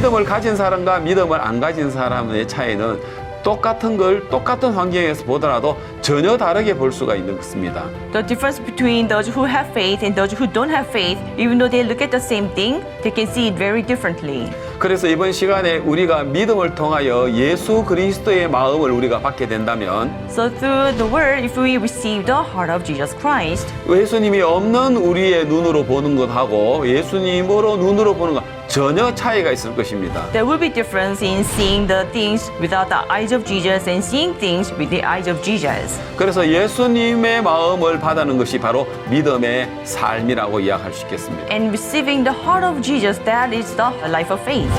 믿음을 가진 사람과 믿음을 안 가진 사람의 차이는 똑같은 걸 똑같은 환경에서 보더라도 전혀 다르게 볼 수가 있는 것입니다. The difference between those who have faith and those who don't have faith, even though they look at the same thing, they can see it very differently. 그래서 이번 시간에 우리가 믿음을 통하여 예수 그리스도의 마음을 우리가 받게 된다면 So through the word, if we receive the heart of Jesus Christ, 예수님이 없는 우리의 눈으로 보는 것하고 예수님으로 눈으로 보는 것 전혀 차이가 있을 것입니다. there will be difference in seeing the things without the eyes of Jesus and seeing things with the eyes of Jesus. 그래서 예수님의 마음을 받는 것이 바로 믿음의 삶이라고 이야기할 수 있겠습니다. And receiving the heart of Jesus, that is the life of faith.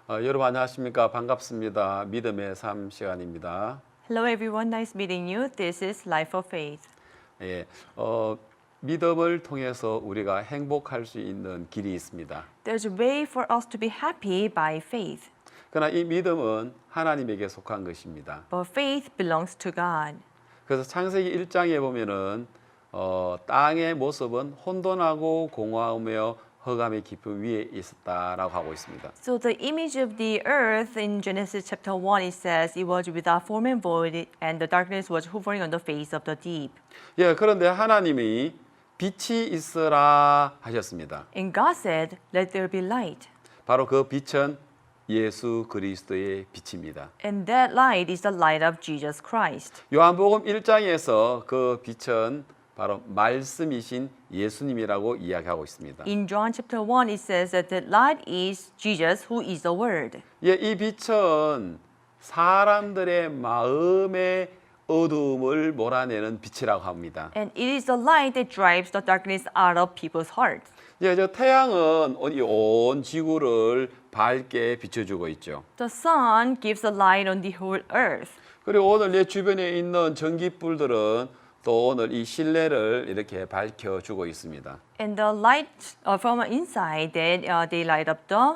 여러분 안녕하십니까? 반갑습니다. 믿음의 삶 시간입니다. Hello everyone, nice meeting you. This is Life of Faith. 예, 믿음을 통해서 우리가 행복할 수 있는 길이 있습니다. There's a way for us to be happy by faith. 그러나 이 믿음은 하나님에게 속한 것입니다. But faith belongs to God. 그래서 창세기 1장에 보면은 땅의 모습은 혼돈하고 공허하며 흑암의 깊음 위에 있었다라고 하고 있습니다. So the image of the earth in Genesis chapter 1, it says it was without form and void, and the darkness was hovering on the face of the deep. 예, 그런데 하나님이 빛이 있으라 하셨습니다. And God said, let there be light. 바로 그 빛은 예수 그리스도의 빛입니다. And that light is the light of Jesus Christ. 요한복음 1장에서 그 빛은 바로 말씀이신 예수님이라고 이야기하고 있습니다. In John chapter 1, it says that the light is Jesus, who is the Word. 예, 이 빛은 사람들의 마음의 어두움을 몰아내는 빛이라고 합니다. And it is the light that drives the darkness out of people's hearts. 예, 저 태양은 이 온 지구를 밝게 비춰주고 있죠. The sun gives a light on the whole earth. 그리고 오늘 내 주변에 있는 전기불들은 또 오늘 이 실내를 이렇게 밝혀주고 있습니다. And the light from inside, they light up the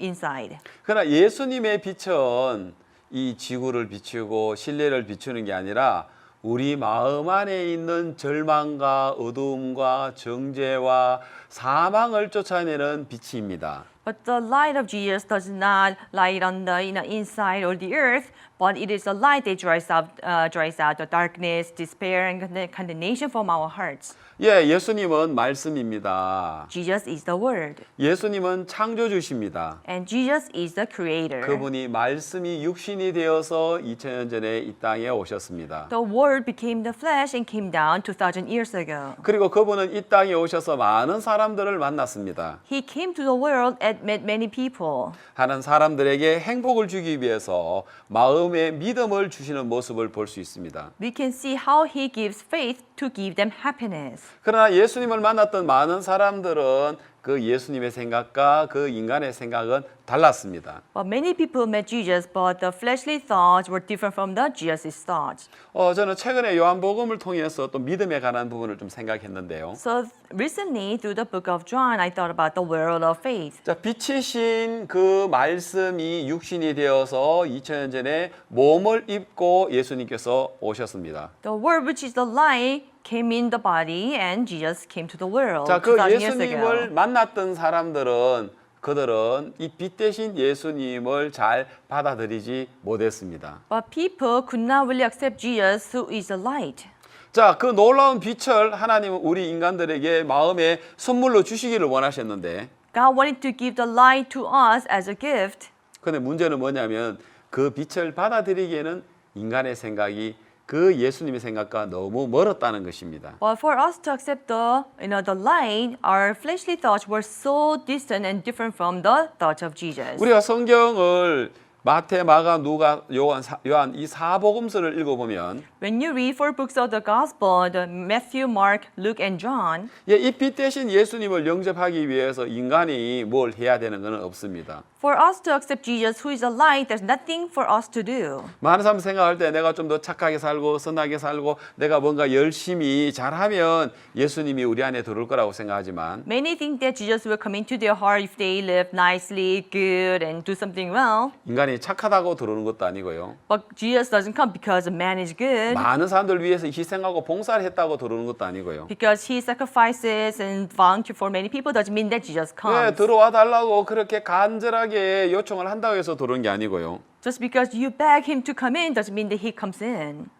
inside. 그러나 예수님의 빛은 이 지구를 비추고 실내를 비추는 게 아니라 우리 마음 안에 있는 절망과 어두움과 정죄와 사망을 쫓아내는 빛입니다. But the light of Jesus does not light on the inside or the earth, but it is a light that drives out the darkness, despair, and condemnation from our hearts. 예, 예수님은 말씀입니다. Jesus is the Word, 예수님은 창조주십니다. and Jesus is the Creator. 그분이 말씀이 육신이 되어서 2000년 전에 이 땅에 오셨습니다. The Word became the flesh and came down 2,000 years ago. 그리고 그분은 이 땅에 오셔서 많은 사람들을 만났습니다. He came to the world and met many people. 하는 사람들에게 행복을 주기 위해서 마음의 믿음을 주시는 모습을 볼 수 있습니다. We can see how He gives faith to give them happiness. 그러나 예수님을 만났던 많은 사람들은 그 예수님의 생각과 그 인간의 생각은 달랐습니다. But many people met Jesus, but the fleshly thoughts were different from the Jesus' thoughts. 저는 최근에 요한복음을 통해서 또 믿음에 관한 부분을 좀 생각했는데요. So recently, through the book of John, I thought about the world of faith. 자, 빛이신 그 말씀이 육신이 되어서 2000년 전에 몸을 입고 예수님께서 오셨습니다. The word, which is the light, came in the body, and Jesus came to the world 자, 그 2,000 years 예수님을 ago. 만났던 사람들은 그들은 이 빛 대신 예수님을 잘 받아들이지 못했습니다. But people could not really accept Jesus, who is the light. 자, 그 놀라운 빛을 하나님은 우리 인간들에게 마음에 선물로 주시기를 원하셨는데 God wanted to give the light to us as a gift. 근데 문제는 뭐냐면 그 빛을 받아들이기에는 인간의 생각이 그 예수님의 생각과 너무 멀었다는 것입니다. But for us to accept the light, our fleshly thoughts were so distant and different from the thoughts of Jesus. 우리가 성경을 마태, 마가, 누가, 요한 이 사복음서를 읽어보면 When you read four books of the Gospel, the Matthew, Mark, Luke, and John, 이 빛 대신 예수님을 영접하기 위해서 인간이 뭘 해야 되는 것은 없습니다. For us to accept Jesus, who is a light, there's nothing for us to do. 많은 사람 생각할 때 내가 좀 더 착하게 살고 선하게 살고 내가 뭔가 열심히 잘하면 예수님이 우리 안에 들어올 거라고 생각하지만 Many think that Jesus will come into their heart if they live nicely, good, and do something well. 인간이 착하다고 들어오는 것도 아니고요. But Jesus doesn't come because a man is good, 많은 사람들 위해서 희생하고 봉사를 했다고 들어오는 것도 아니고요. because he sacrifices and volunteer for many people doesn't mean that Jesus 왜 comes. 들어와 달라고 그렇게 간절하게 요청을 한다고 해서 들어오는 게 아니고요. Just because you beg him to come in doesn't mean that he comes in.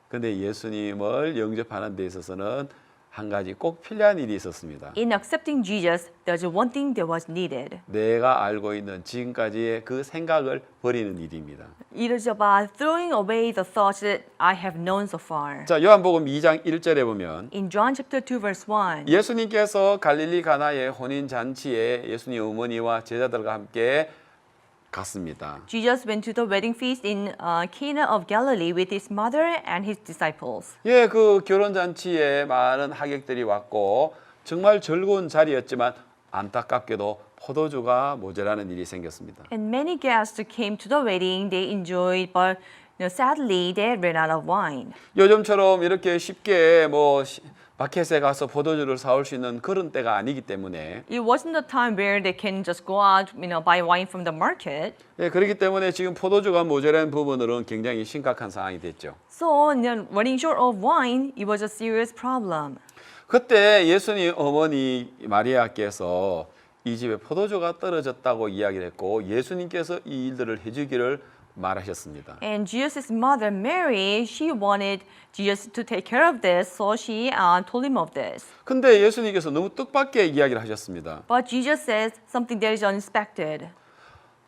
근데 예수님을 영접하는 데 있어서는 한 가지 꼭 필요한 일이 있었습니다. In accepting Jesus, there's one thing that was needed. 내가 알고 있는 지금까지의 그 생각을 버리는 일입니다. It is about throwing away the thoughts that I have known so far. 자, 요한복음 2장 1절에 보면 In John chapter 2 verse 1, 예수님께서 갈릴리 가나의 혼인 잔치에 예수님 어머니와 제자들과 함께 갔습니다. Jesus went to the wedding feast in Cana of Galilee with his mother and his disciples. 예, 그 결혼 잔치에 많은 하객들이 왔고 정말 즐거운 자리였지만 안타깝게도 포도주가 모자라는 일이 생겼습니다. And many guests came to the wedding. They enjoyed, but sadly, they ran out of wine. 요즘처럼 이렇게 쉽게 마켓에 가서 포도주를 사올 수 있는 그런 때가 아니기 때문에 It wasn't the time where they can just go out, buy wine from the market. 예, 그렇기 때문에 지금 포도주가 모자란 부분으로는 굉장히 심각한 상황이 됐죠. So, running short of wine, it was a serious problem. 그때 예수님 어머니 마리아께서 이 집에 포도주가 떨어졌다고 이야기를 했고 예수님께서 이 일들을 해주기를 말하셨습니다. And Jesus' mother, Mary, she wanted Jesus to take care of this, so she told him of this. 근데 예수님께서 너무 뜻밖의 이야기를 하셨습니다. But Jesus says something that is unexpected.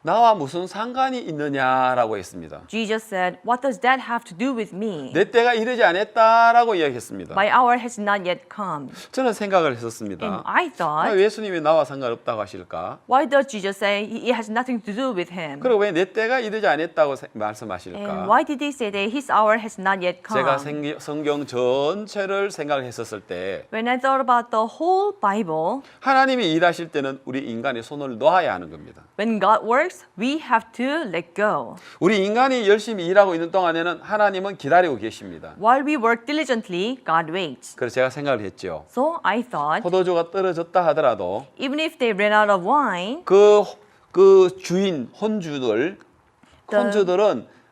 나와 무슨 상관이 있느냐라고 했습니다. Jesus said, "What does that have to do with me? 내 때가 이르지 않았다라고 이야기했습니다. My hour has not yet come." 저는 생각을 And 했었습니다. I thought, 예수님이 나와 상관없다고 하실까? why does Jesus say it has nothing to do with him? 그리고 왜 내 때가 이르지 않았다고 And 말씀하실까? why did he say that his hour has not yet come? 제가 성경 전체를 생각했었을 때 When I thought about the whole Bible, 하나님이 일하실 때는 우리 인간이 손을 놓아야 하는 겁니다. when God works, we have to let go. 우리 인간이 열심히 일하고 있는 동안에는 하나님은 기다리고 계십니다. While we work diligently, God waits. 그래서 제가 생각을 했죠. So I thought, 포도주가 떨어졌다 하더라도 even if they ran out of wine, 그 주인 혼주들은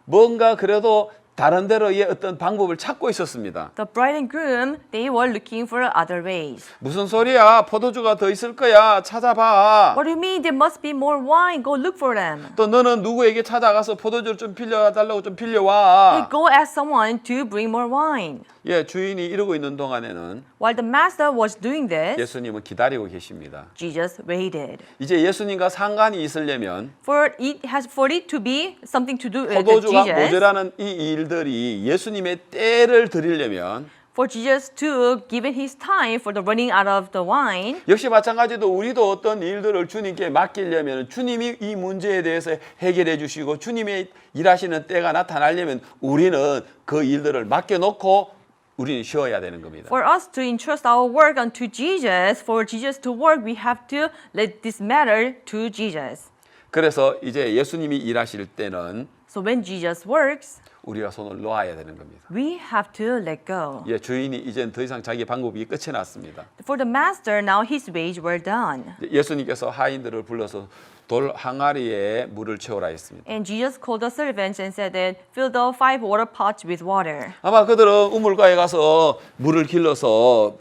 뭔가 그래도 다른 데로의 어떤 방법을 찾고 있었습니다. the bride and groom, they were looking for other ways. 무슨 소리야? 포도주가 더 있을 거야. 찾아봐. What do you mean? There must be more wine. Go look for them. 또 너는 누구에게 찾아가서 포도주를 좀 빌려달라고 좀 Hey, 빌려와. go ask someone to bring more wine. 예, 주인이 이러고 있는 동안에는 While the master was doing this, 예수님은 기다리고 계십니다. Jesus waited. 이제 예수님과 상관이 있으려면 For it to be something to do with 포도주가 Jesus, 모자라는 이 일들이 예수님의 때를 드리려면 for Jesus to give it his time for the running out of the wine, 역시 마찬가지로 우리도 어떤 일들을 주님께 맡기려면 주님이 이 문제에 대해서 해결해 주시고 주님의 일하시는 때가 나타나려면 우리는 그 일들을 맡겨놓고 우리는 쉬어야 되는 겁니다. for us to entrust our work unto Jesus, for Jesus to work, we have to let this matter to Jesus. 그래서 이제 예수님이 일하실 때는 So when Jesus works, 우리가 손을 놓아야 되는 겁니다. we have to let go. 예, 주인이 이젠 더 이상 자기 방법이 끝이 났습니다. For the master, now his ways were done. 예수님께서 하인들을 불러서 돌 항아리에 물을 채우라 했습니다. And Jesus called the servants and said that fill the 5 water pots with water. 아마 그들은 우물가에 가서 물을 길러서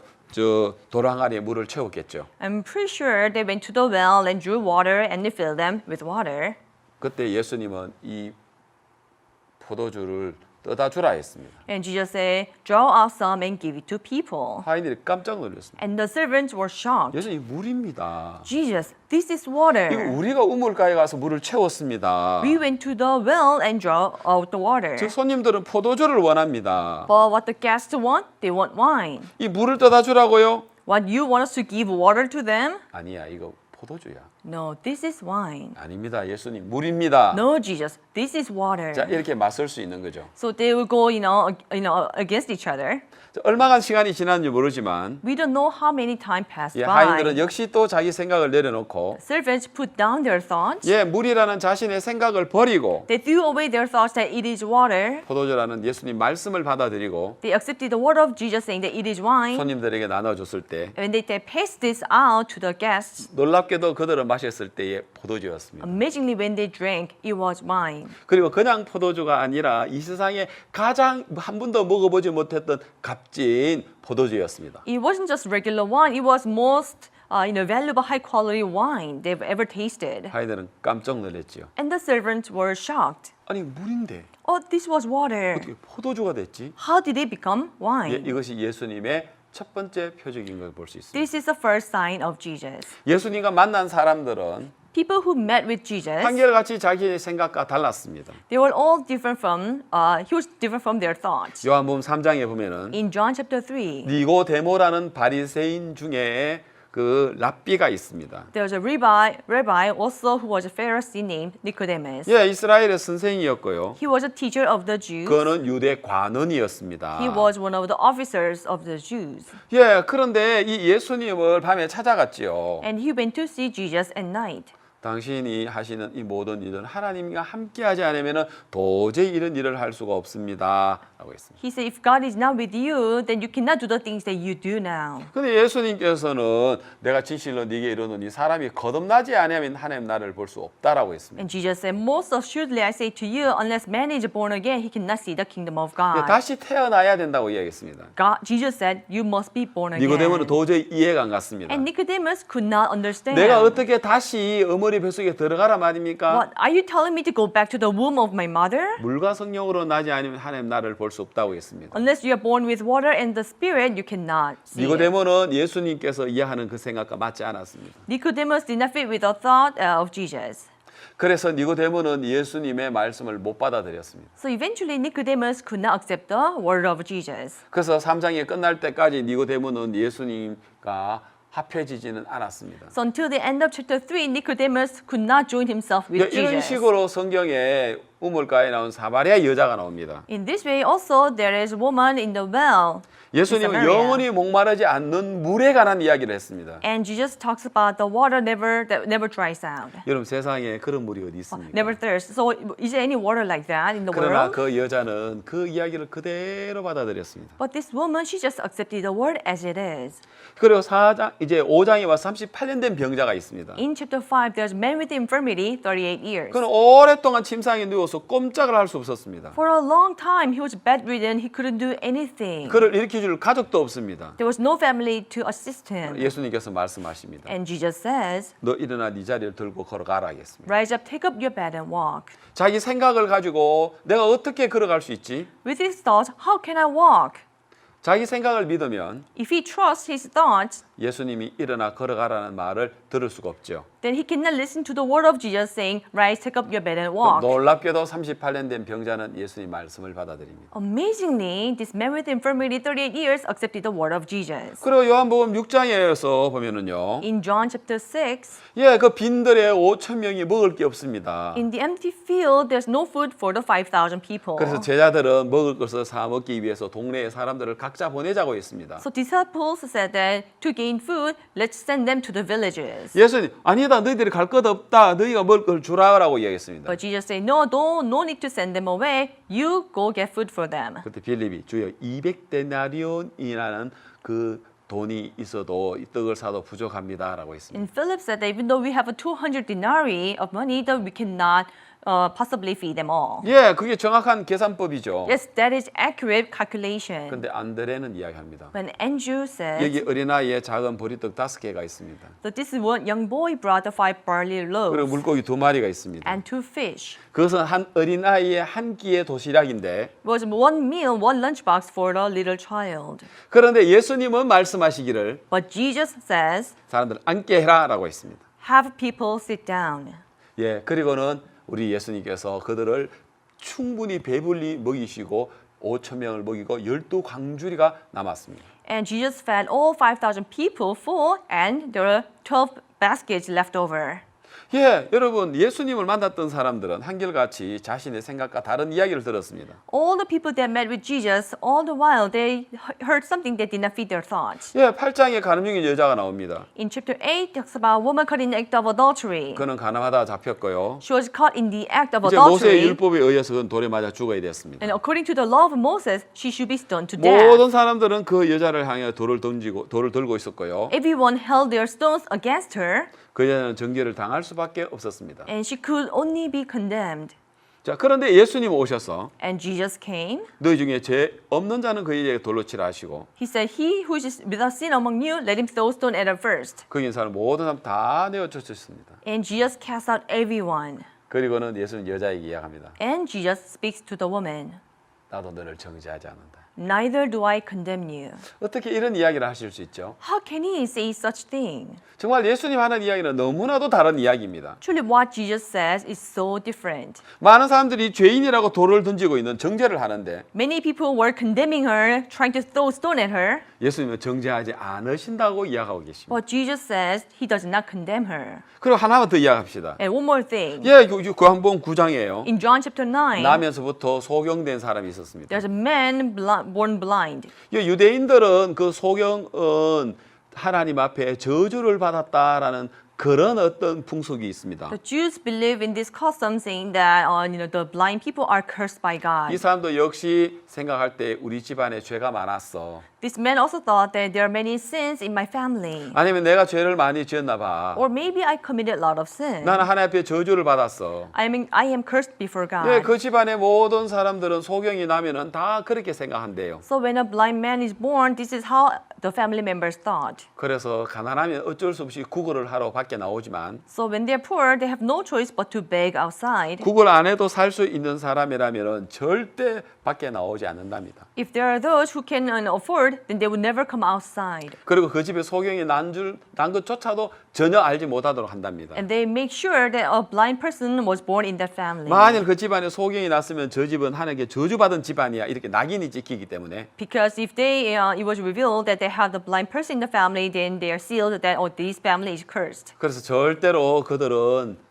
돌 항아리에 물을 채웠겠죠. I'm pretty sure they went to the well and drew water and they filled them with water. 그때 예수님은 이 포도주를 떠다 주라 했습니다. And Jesus said, draw out some and give it to people. 하인들이 깜짝 놀랐습니다. And the servants were shocked. 예수님 물입니다. Jesus, this is 이거 water. 우리가 우물가에 가서 물을 채웠습니다. We went to the well and draw out the water. 즉 손님들은 포도주를 원합니다. But what the guests want, they want wine. 이 물을 떠다 주라고요? What you want us to give water to them? 아니야, 이거 포도주야. No, this is wine. 아닙니다. 예수님, 물입니다. No, Jesus, this is water. 자, 이렇게 맞설 수 있는 거죠. So they will go, against each other. 자, 얼마간 시간이 지났는지 모르지만 We don't know how many time passed 예, by. 하인들은 역시 또 자기 생각을 내려놓고 Servants put down their thoughts. 예, 물이라는 자신의 생각을 버리고 They threw away their thoughts that it is water. 포도주라는 예수님 말씀을 받아들이고 They accepted the word of Jesus saying that it is wine. 손님들에게 나눠줬을 때 When they passed this out to the guests, 놀랍게도 그들은 마셨을 때의 포도주였습니다. amazingly when they drank, it was wine. 그리고 그냥 포도주가 아니라 이 세상에 가장 한 번도 먹어보지 못했던 값진 포도주였습니다. It wasn't just regular wine, it was most valuable high quality wine they've ever tasted. 하인들은 깜짝 놀랐지요. And the servants were shocked. 아니 물인데 Oh, this was water. 어떻게 포도주가 됐지? How did it become 예, wine? 이것이 예수님의 첫 번째 표적인 걸 볼 수 있습니다. This is the first sign of Jesus. 예수님과 만난 사람들은 People who met with Jesus, 한결같이 자기의 생각과 달랐습니다. they were all different from, he was different from their thoughts. 요한복음 3장에 보면은 In John chapter 3, 니고데모라는 바리새인 중에 그 랍비가 있습니다. there was a rabbi also who was a Pharisee named Nicodemus. 예, 이스라엘의 선생이었고요. He was a teacher of the Jews. 그는 유대 관원이었습니다. He was one of the officers of the Jews. 예, 그런데 이 예수님을 밤에 찾아갔지요. And he went to see Jesus at night. 당신이 하시는 이 모든 일은 하나님과 함께하지 않으면 도저히 이런 일을 할 수가 없습니다. 라고 했습니다. He said, if God is not with you, then you cannot do the things that you do now. 근데 예수님께서는 내가 진실로 네게 이르노니 사람이 거듭나지 않으면 하나님 나라를 볼 수 없다라고 했습니다. And Jesus said, most assuredly I say to you, unless man is born again, he cannot see the kingdom of 예, God. 다시 태어나야 된다고 이야기했습니다. Jesus said, you must be born again. 니고데모는 도저히 이해가 안 갔습니다. And Nicodemus could not understand. 내가 어떻게 다시 어머니 뱃속에 들어가라 말입니까? What, are you telling me to go back to the womb of my mother? 물과 성령으로 나지 않으면 하나님 나라를 볼 수 없다고 했습니다. Unless you are born with water and the spirit, you cannot see it. 니고데모는 예수님께서 이해하는 그 생각과 맞지 않았습니다. Nicodemus did not fit with the thought of Jesus. 그래서 니고데모는 예수님의 말씀을 못 받아들였습니다. So eventually Nicodemus could not accept the word of Jesus. 그래서 3장이 끝날 때까지 니고데모는 예수님과 합해지지는 않았습니다. So until the end of chapter 3, Nicodemus could not join himself with 이런 Jesus. 식으로 성경에 우물가에 나온 사마리아 여자가 나옵니다. In this way also there is a woman in the well. 예수님은 Samaria. 영원히 목마르지 않는 물에 관한 이야기를 했습니다. And Jesus talks about the water that never dries out. 여러분 세상에 그런 물이 어디 있습니까? Never thirsts. So is there any water like that in the 그러나 world? 그 여자는 그 이야기를 그대로 받아들였습니다. But this woman, she just accepted the word as it is. 그리고 4장 이제 5장에 와서 38년 된 병자가 있습니다. In chapter 5, there's a man with infirmity, 38 years. 그는 오랫동안 침상에 누워서 꼼짝을 할 수 없었습니다. For a long time, he was bedridden. He couldn't do anything. 그를 일으켜줄 가족도 없습니다. There was no family to assist him. 예수님께서 말씀하십니다. And Jesus says, 너 일어나 네 자리를 들고 걸어가라 하겠습니다. rise up, take up your bed and walk. 자기 생각을 가지고 내가 어떻게 걸어갈 수 있지? With his thoughts, how can I walk? 자기 생각을 믿으면 If he trusts his thoughts, 예수님이 일어나 걸어가라는 말을 들을 수가 없죠. then he cannot listen to the word of Jesus saying, rise, take up your bed and walk. 놀랍게도 38년 된 병자는 예수님 말씀을 받아들입니다. Amazingly, this man with infirmity 38 years accepted the word of Jesus. 그리고 요한복음 6장에서 보면은요. In John chapter 6, 예, 그 빈들에 5천 명이 먹을 게 없습니다. in the empty field, there's no food for the 5,000 people. 그래서 제자들은 먹을 것을 사 먹기 위해서 동네의 사람들을 각자 보내자고 했습니다. So disciples said that to gain food, let's send them to the villages. 예수님, 아니다, 너희들이 갈 것 없다. 너희가 먹을 걸 주라고 이야기했습니다. But Jesus said, no need to send them away. You go get food for them. 그때 빌립이 주여 200데나리온이라는 그 돈이 있어도 이 떡을 사도 부족합니다라고 했습니다. And Philip said that even though we have a 200 denarii of money, that we cannot possibly feed them all. 예, 그게 정확한 계산법이죠. Yes, that is accurate calculation. 근데 안드레는 이야기합니다. When Andrew says 여기 어린아이의 작은 보리떡 5개가 있습니다. that this one young boy brought the 5 barley 그리고 loaves 물고기 2마리가 있습니다. and 2 fish. 그것은 한 어린아이의 한 끼의 도시락인데 Was one meal, one lunchbox for the little child. 그런데 예수님은 말씀하시기를 But Jesus says, 사람들 앉게 해라라고 했습니다. have people sit down. 예, 그리고는 우리 예수님께서 그들을 충분히 배불리 먹이시고 5천 명을 먹이고 12광주리가 남았습니다. And Jesus fed all 5,000 people full, and there were 12 baskets left over. 예, 여러분 예수님을 만났던 사람들은 한결같이 자신의 생각과 다른 이야기를 들었습니다. All the people that met with Jesus, all the while they heard something that did not fit their thoughts. 예, 8장에 가늠 중인 여자가 나옵니다. In chapter 8, talks about a woman caught in the act of adultery. 그는 가늠하다 잡혔고요. She was caught in the act of 이제 모세의 adultery. 율법에 의해서 그는 돌에 맞아 죽어야 되었습니다. And according to the law of Moses, she should be stoned to death. 모든 사람들은 그 여자를 향해 돌을 들고 있었고요. Everyone held their stones against her, 그 여자는 정죄를 당할 수밖에 없었습니다. and she could only be condemned. 자, 그런데 예수님 오셔서 And Jesus came. 너희 중에 죄 없는 자는 그 여자에게 돌로 치라 하시고 He said, "He who is without sin among you, let him throw stone at her first." 거기 있는 사람 모든 사람 다 내어 쫓으셨습니다. And Jesus cast out everyone. 그리고는 예수는 여자에게 이야기합니다. And Jesus speaks to the woman. 나도 너를 정죄하지 않는다. Neither do I condemn you. 어떻게 이런 이야기를 하실 수 있죠? How can he say such thing? 정말 예수님 하는 이야기는 너무나도 다른 이야기입니다. Truly, what Jesus says is so different. 많은 사람들이 죄인이라고 돌을 던지고 있는 정죄를 하는데 Many people were condemning her, trying to throw stone at her. 예수님은 정죄하지 않으신다고 이야기하고 계십니다. But Jesus says he does not condemn her. 그리고 하나만 더 이야기합시다. And one more thing. 예, 요한복음 9장이에요. In John chapter 9, 나면서부터 소경된 사람이 있었습니다. there's a man born blind. 유대인들은 그 소경은 하나님 앞에 저주를 받았다라는 그런 어떤 풍속이 있습니다. The Jews believe in this custom, saying that the blind people are cursed by 이 God. 사람도 역시 생각할 때 우리 집안에 죄가 많았어. This man also thought that there are many sins in my family. 아니면 내가 죄를 많이 지었나 봐. Or maybe I committed a lot of sin. 나는 하나님 앞에 저주를 받았어. I am cursed before God. 예, 그 집안의 모든 사람들은 소경이 나면은 다 그렇게 생각한대요. So when a blind man is born, this is how the family members thought. 그래서 가난하면 어쩔 수 없이 구걸을 하러 밖에 나오지만 So when they're poor, they have no choice but to beg outside. 구걸 안 해도 살 수 있는 사람이라면은 절대 밖에 나오지 않는답니다. If there are those who can afford, then they would never come outside. 그리고 그 집에 소경이 난 것조차도 전혀 알지 못하도록 한답니다. And they make sure that a blind person was born in that family. 만일 그 집안에 소경이 났으면 저 집은 하나님께 저주받은 집안이야 이렇게 낙인이 찍히기 때문에 Because if it was revealed that they have the blind person in the family, then they are sealed that this family is cursed. 그래서 절대로 그들은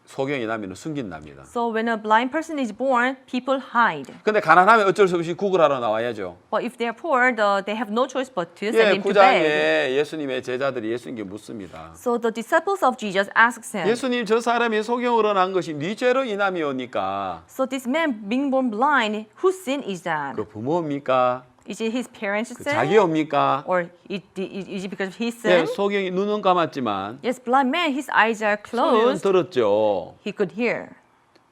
소경이 나면 숨긴답니다. So when a blind person is born, people hide. 근데 가난하면 어쩔 수 없이 구걸하러 na와야죠. But if they are poor, they have no choice but to send 예, him to beg. 9장에 예수님의 제자들이 예수님께 묻습니다. So the disciples of Jesus asks him, 예수님 저 사람이 소경으로 난 것이 네 죄로 인함이오니까 so this man being born blind, whose sin is that? 그 부모입니까? Is it his parents' 그 sin? 자기입니까? Or is it because of his 예, sin? 소경이 눈은 감았지만 Yes, blind man, his eyes are 소리는 closed. 들었죠. He could hear.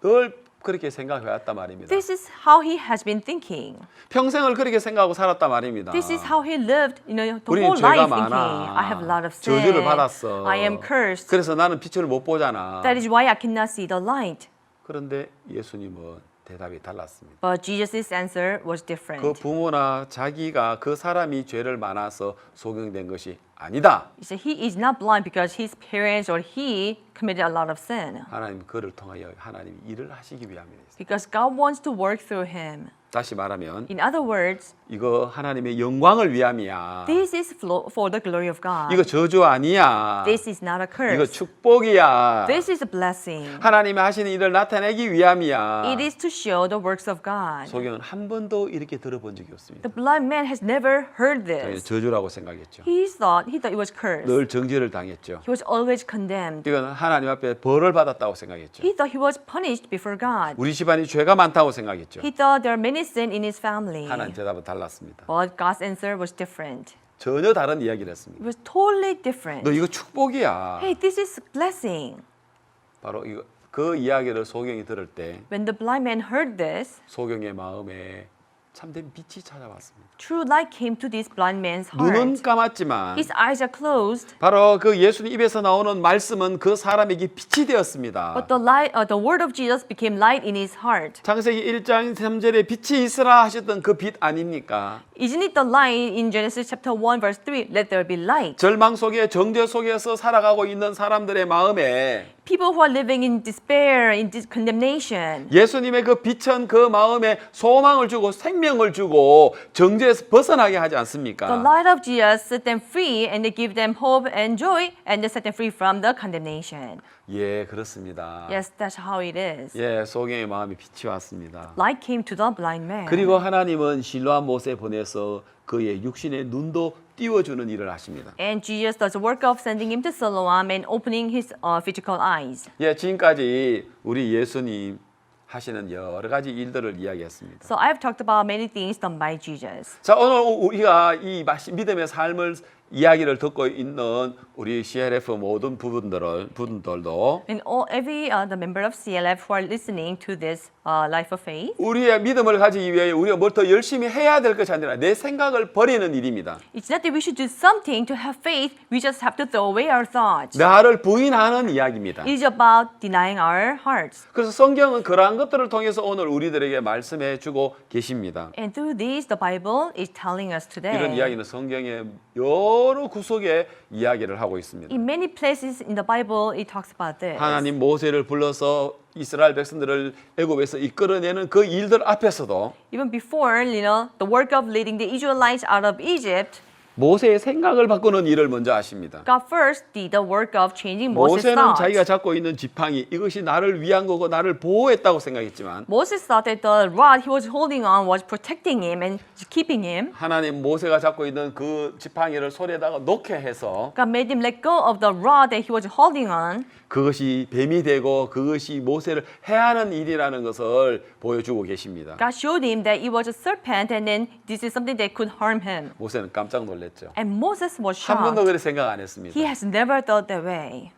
늘 그렇게 생각해왔단 말입니다. This is how he has been thinking. 평생을 그렇게 생각하고 살았단 말입니다. This is how he lived, the 우리는 whole 죄가 life 많아. thinking. I have a lot of sin. 저주를 받았어. I am cursed. 그래서 나는 빛을 못 보잖아. That is why I cannot see the light. 그런데 예수님은 대답이 달랐습니다. But Jesus' answer was different. 그 부모나 자기가 그 사람이 죄를 많아서 소경된 것이 아니다. He said he is not blind because his parents or he committed a lot of sin. 하나님 그를 통하여 하나님 일을 하시기 위함이다. Because God wants to work through him. 다시 말하면 In other words, 이거 하나님의 영광을 위함이야. this is for the glory of God. 이거 저주 아니야. This is not a 이거 curse. 축복이야. This is a blessing. 하나님이 하시는 일을 나타내기 위함이야. It is to show the works of God. 소경은 한 번도 이렇게 들어본 적이 없습니다. The blind man has never heard 당연히 this. 저주라고 생각했죠. He thought it was cursed. 늘 정죄를 당했죠. He was always condemned. 이건 하나님 앞에 벌을 받았다고 생각했죠. He thought he was punished before God. 우리 집안이 죄가 많다고 생각했죠. He thought there are many sin in his family. 하나님 대답은 달랐습니다. But God's answer was different. 전혀 다른 이야기를 했습니다. It was totally different. 너 이거 축복이야. Hey, this is blessing. 바로 이거 그 이야기를 소경이 들을 때 When the blind man heard this, 소경의 마음에 참된 빛이 찾아왔습니다. true light came to this blind man's 눈은 heart. 감았지만 His eyes are closed, 바로 그 예수님 입에서 나오는 말씀은 그 사람에게 빛이 되었습니다. but the word of Jesus became light in his heart. 창세기 1장 3절에 빛이 있으라 하셨던 그 빛 아닙니까? Isn't it the light in Genesis chapter 1 verse 3? Let there be light. 절망 속에 정죄 속에서 살아가고 있는 사람들의 마음에 people who are living in despair, in condemnation. 예수님의 그 빛은 그 마음에 소망을 주고 생명을 주고 정죄에서 벗어나게 하지 The 않습니까? light of Jesus set them free and they give them hope and joy and they set them free from the condemnation. 예, 그렇습니다. Yes, that's how it is. 예, 소경의 마음에 빛이 왔습니다. Light came to the blind man. 그리고 하나님은 실로암 못에 보내서 그의 육신의 눈도 띄워주는 일을 하십니다. And Jesus does the work of sending him to Siloam and opening his physical eyes. 예, 지금까지 우리 예수님 하시는 여러 가지 일들을 이야기했습니다. So I've talked about many things done by Jesus. 자, 오늘 우리가 이 믿음의 삶을 이야기를 듣고 있는 우리 CLF 모든 부분들도 And every the member of CLF who are listening to this life of faith, 우리의 믿음을 가지기 위해 우리가 뭘 더 열심히 해야 될 것이 아니라 내 생각을 버리는 일입니다. it's not that we should do something to have faith. We just have to throw away our thoughts. 나를 부인하는 이야기입니다. It is about denying our hearts. 그래서 성경은 그러한 것들을 통해서 오늘 우리들에게 말씀해 주고 계십니다. And through this, the Bible is telling us 이런 today. 이야기는 성경의 여러 구석에 이야기를 하고 있습니다. In many places in the Bible, it talks about this. 하나님 모세를 불러서 이스라엘 백성들을 애굽에서 이끌어내는 그 일들 앞에서도 Even before, the work of leading the Israelites out of Egypt, 모세의 생각을 바꾸는 일을 먼저 하십니다. God first did the work of changing Moses' 모세는 thoughts. 자기가 잡고 있는 지팡이 이것이 나를 위한 거고 나를 보호했다고 생각했지만 Moses thought that the rod he was holding on was protecting him and keeping him. 하나님 모세가 잡고 있는 그 지팡이를 손에다가 놓게 해서 God made him let go of the rod that he was holding on. 그것이 뱀이 되고 그것이 모세를 해하는 일이라는 것을 보여주고 계십니다. God showed him that it was a serpent and then this is something that could harm him. 모세는 깜짝 놀랐죠. And Moses was 한 번도 shocked. 그렇게 생각 안 했습니다. He has never thought that way.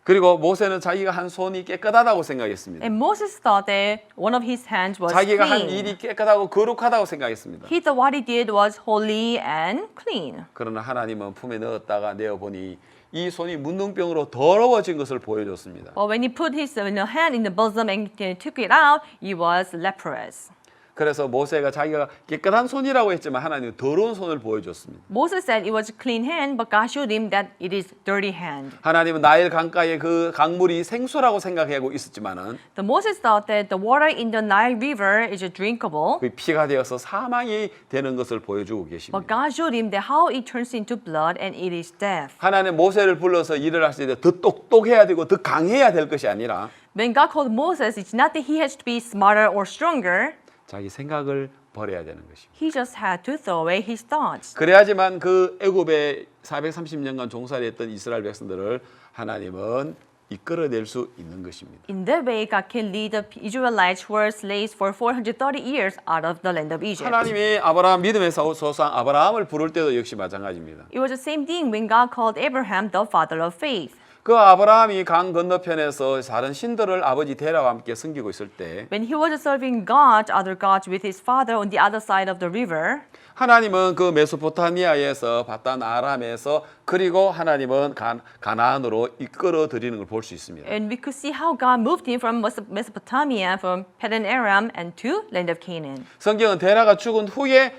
그리고 모세는 자기가 한 손이 깨끗하다고 생각했습니다. And Moses thought that one of his hands was 자기가 한 clean. 일이 깨끗하고 거룩하다고 생각했습니다. He thought what he did was holy and clean. 그러나 하나님은 품에 넣었다가 내어보니 이 손이 문둥병으로 더러워진 것을 보여줬습니다. But when he put his hand in the bosom and took it out, he was leprous. 그래서 모세가 자기가 깨끗한 손이라고 했지만 하나님은 더러운 손을 보여줬습니다. Moses said it was a clean hand, but God showed him that it is dirty hand. 하나님은 나일 강가의 그 강물이 생수라고 생각하고 있었지만은 The Moses thought that the water in the Nile River is drinkable, 그 피가 되어서 사망이 되는 것을 보여주고 but 계십니다. God showed him that how it turns into blood and it is death. 하나님 모세를 불러서 일을 하실 때 더 똑똑해야 되고 더 강해야 될 것이 아니라 When God called Moses, it's not that he has to be smarter or stronger. 자기 생각을 버려야 되는 것입니다. He just had to throw away his thoughts. 그래야지만 그 애굽에 430년간 종살이 했던 이스라엘 백성들을 하나님은 이끌어낼 수 있는 것입니다. In that way, God can lead the Israelites who were slaves for 430 years out of the land of Egypt. 하나님이 아브라함 믿음의 조상 아브라함을 부를 때도 역시 마찬가지입니다. It was the same thing when God called Abraham the father of faith. 그 아브라함이 강 건너편에서 다른 신들을 아버지 데라와 함께 섬기고 있을 때 When he was serving God, other gods with his father on the other side of the river, 하나님은 그 메소포타미아에서 바단 아람에서 그리고 하나님은 가나안으로 이끌어 드리는 걸 볼 수 있습니다. and we could see how God moved him from Mesopotamia, from Padan Aram, and to land of Canaan. 성경은 데라가 죽은 후에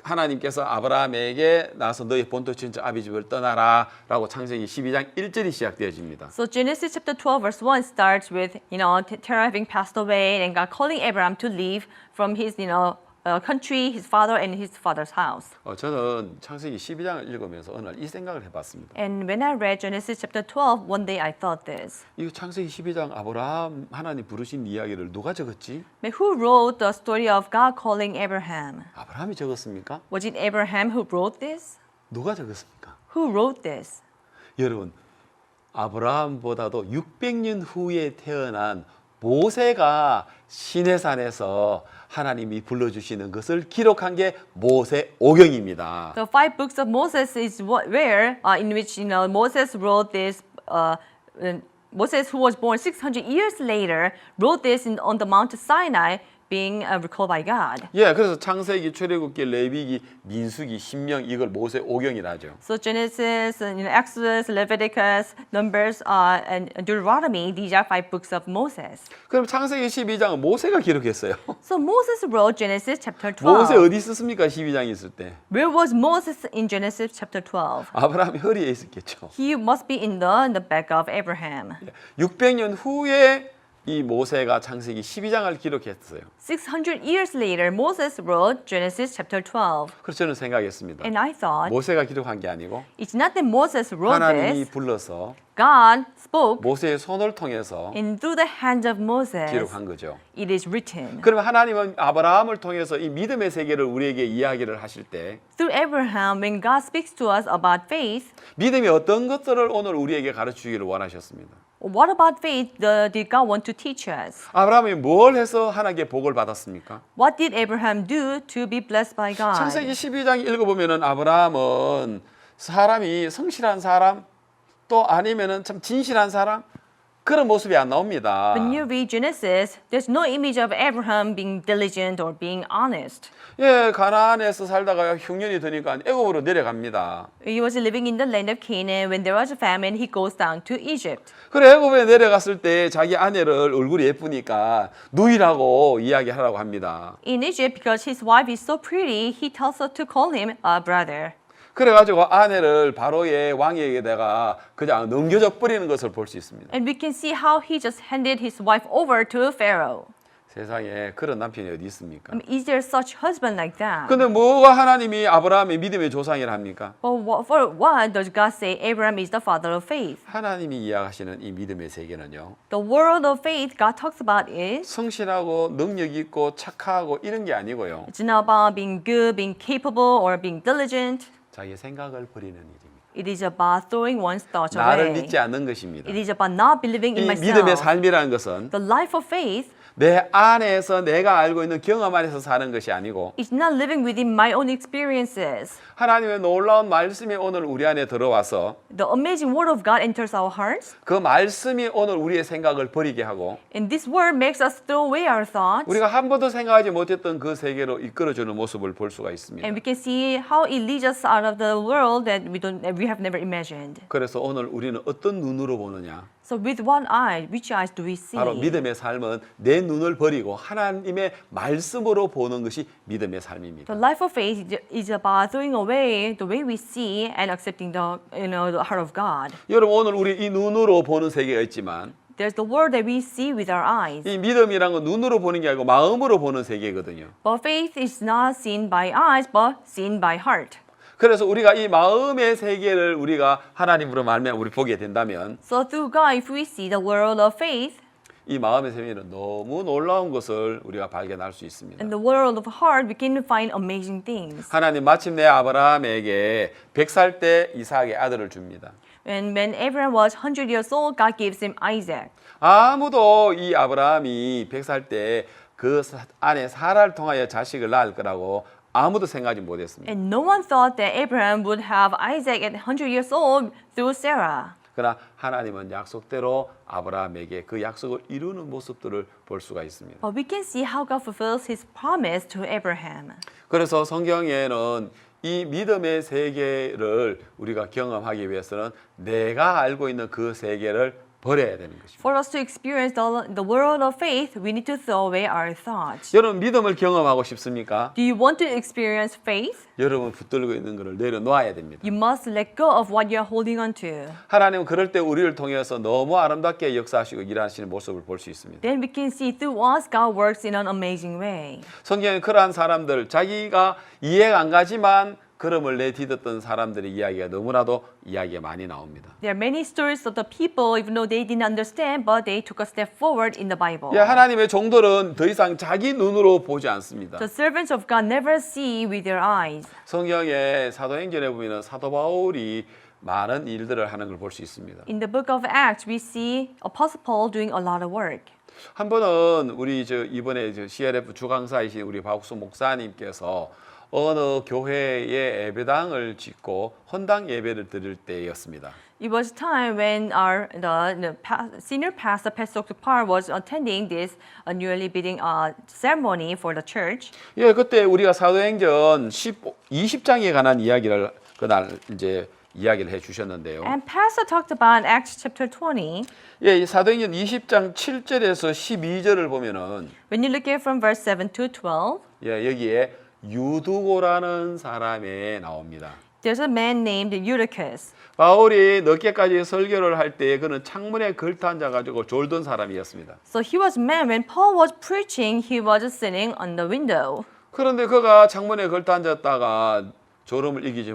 하나님께서 아브라함에게 나서 너희 본토 친척 아비 집을 떠나라 라고 창세기 12장 1절이 시작되어집니다. So Genesis chapter 12 verse 1 starts with, Terah having passed away and God calling Abraham to leave from his, country, his father and his father's house. 저는 창세기 12장을 읽으면서 어느 날 이 생각을 해봤습니다. And when I read Genesis chapter 12, one day I thought this. 이 창세기 12장 아브라함 하나님 부르신 이야기를 누가 적었지? But who wrote the story of God calling Abraham? 아브라함이 적었습니까? Was it Abraham who wrote this? 누가 적었습니까? Who wrote this? 여러분, 아브라함보다도 600년 후에 태어난 모세가 시내산에서 하나님이 불러주시는 것을 기록한 게 모세오경입니다. The five books of Moses is where in which Moses wrote this. Moses, who was born 600 years later, wrote this on the Mount Sinai being recalled by God. 예, 그래서 창세기, 출애굽기, 레위기, 민수기, 신명 이걸 모세 오경이라죠. So Genesis, Exodus, Leviticus, Numbers, and Deuteronomy, these are 5 books of Moses. 그럼 창세기 12장은 모세가 기록했어요. So Moses wrote Genesis chapter 모세 12. 어디 있었습니까? 12장에 있을 때. Where was Moses in Genesis chapter 12? 아브라함이 허리에 있었겠죠. He must be in the back of Abraham. 600년 후에 이 모세가 창세기 12장을 기록했어요. 600 years later, Moses wrote Genesis chapter 12. 그래서 저는 생각했습니다. And I thought, 모세가 기록한 게 아니고 it's not that Moses wrote 하나님이 this. 불러서 God spoke, 모세의 손을 통해서 and through the hands of Moses, 기록한 거죠. it is written. 그러면 하나님은 아브라함을 통해서 이 믿음의 세계를 우리에게 이야기를 하실 때 Through Abraham, when God speaks to us about faith, 믿음이 어떤 것들을 오늘 우리에게 가르치기를 원하셨습니다. what about faith did God want to teach us? 아브라함이 뭘 해서 하나님께 복을 받았습니까? What did Abraham do to be blessed by God? 창세기 12장 읽어보면은 아브라함은 사람이 성실한 사람 또 아니면은 참 진실한 사람 그런 모습이 안 나옵니다. When you read Genesis, there's no image of Abraham being diligent or being honest. 예, 가나안에서 살다가 흉년이 드니까 애굽으로 내려갑니다. He was living in the land of Canaan. When there was a famine, he goes down to Egypt. 그래 애굽에 내려갔을 때 자기 아내를 얼굴이 예쁘니까 누이라고 이야기하라고 합니다. In Egypt, because his wife is so pretty, he tells her to call him a brother. 그래가지고 아내를 바로의 왕에게다가 그냥 넘겨져 버리는 것을 볼 수 있습니다. And we can see how he just handed his wife over to Pharaoh. 세상에 그런 남편이 어디 있습니까? Is there such husband like that? 근데 뭐가 하나님이 아브라함의 믿음의 조상이라 합니까? But for what does God say Abraham is the father of faith? 하나님이 이야기하시는 이 믿음의 세계는요. The world of faith God talks about is 성실하고 능력 있고 착하고 이런 게 아니고요. it's not about being good, being capable, or being diligent. 자기 생각을 버리는 일입니다. It is about throwing one's thoughts 나를 away. 믿지 않는 것입니다. It is about not believing in 이 믿음의 myself. 삶이라는 것은 The life of faith 내 안에서 내가 알고 있는 경험 안에서 사는 것이 아니고 is not living within my own experiences. 하나님의 놀라운 말씀이 오늘 우리 안에 들어와서 The amazing word of God enters our hearts, 그 말씀이 오늘 우리의 생각을 버리게 하고 and this word makes us throw away our thoughts, 우리가 한 번도 생각하지 못했던 그 세계로 이끌어주는 모습을 볼 수가 있습니다. and we can see how it leads us out of the world that we have never imagined. 그래서 오늘 우리는 어떤 눈으로 보느냐? So with one eye, which eyes do we see? 바로 믿음의 삶은 내 눈을 버리고 하나님의 말씀으로 보는 것이 믿음의 삶입니다. The life of faith is about throwing away the way we see and accepting the heart of God. 여러분 오늘 우리 이 눈으로 보는 세계가 있지만 There's the world that we see with our eyes. 이 믿음이란 건 눈으로 보는 게 아니고 마음으로 보는 세계거든요. But faith is not seen by eyes, but seen by heart. 그래서 우리가 이 마음의 세계를 우리가 하나님으로 말미암아 우리 보게 된다면 So through God, if we see the world of faith 이 마음의 세계는 너무 놀라운 것을 우리가 발견할 수 있습니다. and the world of heart, we can find amazing things. 하나님 마침내 아브라함에게 100살 때 이삭의 아들을 줍니다. And when Abraham was 100 years old, God gives him Isaac. 아무도 이 아브라함이 100살 때 그 아내 사라를 통하여 자식을 낳을 거라고 아무도 생각하지 못했습니다. And no one thought that Abraham would have Isaac at 100 years old through Sarah. 그러나 하나님은 약속대로 아브라함에게 그 약속을 이루는 모습들을 볼 수가 있습니다. But we can see how God fulfills his promise to Abraham. 그래서 성경에는 이 믿음의 세계를 우리가 경험하기 위해서는 내가 알고 있는 그 세계를 버려야 되는 것입니다. For us to experience the world of faith, we need to throw away our thoughts. 여러분 믿음을 경험하고 싶습니까? Do you want to experience faith? 여러분 붙들고 있는 것을 내려놓아야 됩니다. You must let go of what you are holding on to. 하나님은 그럴 때 우리를 통해서 너무 아름답게 역사하시고 일하시는 모습을 볼 수 있습니다. Then we can see through us God works in an amazing way. 성경에 그러한 사람들 자기가 이해가 안 가지만 걸음을 내딛었던 사람들의 이야기가 너무나도 이야기가 많이 나옵니다. There are many stories of the people, even though they didn't understand, but they took a step forward in the Bible. 예, 하나님의 종들은 더 이상 자기 눈으로 보지 않습니다. The servants of God never see with their eyes. 성경의 사도행전에 보면 사도 바울이 많은 일들을 하는 걸 볼 수 있습니다. In the book of Acts, we see Apostle Paul doing a lot of work. 한 번은 우리 이번에 CRF 주강사이신 우리 박수 목사님께서 어느 교회에 예배당을 짓고 헌당 예배를 드릴 때였습니다. It was time when senior pastor, Pastor Sukpar, was attending this newly bidding ceremony for the church. 예, 그때 우리가 사도행전 20장에 관한 이야기를 그날 이제 이야기를 해 주셨는데요. And Pastor talked about Acts chapter 20. 예, 이 사도행전 20장 7절에서 12절을 보면은 When you look at from verse 7 to 12, 예, 여기에 유두고라는 사람이 나옵니다. there's a man named Eutychus. 바울이 늦게까지 설교를 할 때 그는 창문에 걸터 앉아 가지고 졸던 사람이었습니다. So he was man when Paul was preaching, he was sitting on the window. 그런데 그가 창문에 걸터 앉았다가 졸음을 이기지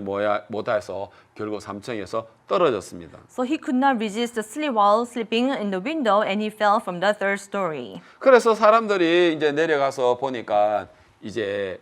못해서 결국 3층에서 떨어졌습니다. So he could not resist the sleep while sleeping in the window and he fell from the third story. 그래서 사람들이 이제 내려가서 보니까 이제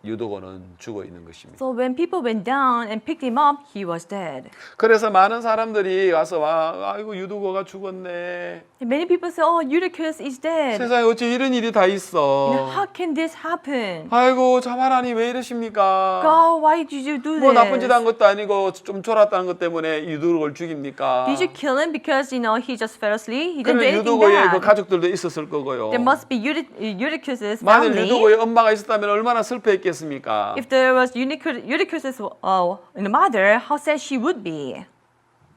유도고는 죽어 있는 것입니다. So when people went down and picked him up, he was dead. 그래서 많은 사람들이 와서 와, 아이고 유도고가 죽었네. And many people say, "Oh, Eutychus is dead. 세상에 어찌 이런 일이 다 있어. How can this happen? 아이고 참 하나님 왜 이러십니까? God, why did you do 뭐 this? 나쁜 짓 한 것도 아니고 좀 졸았다는 것 때문에 유도고를 죽입니까? Did you kill him because he just fell asleep? He didn't do 그러면 anything 유도고의 그 bad. 가족들도 있었을 거고요. There must be Eutychus's 만일 family. 유도고의 엄마가 있었다면 얼마나 슬퍼했겠습니까? If there was Eutychus's mother, how sad she would be.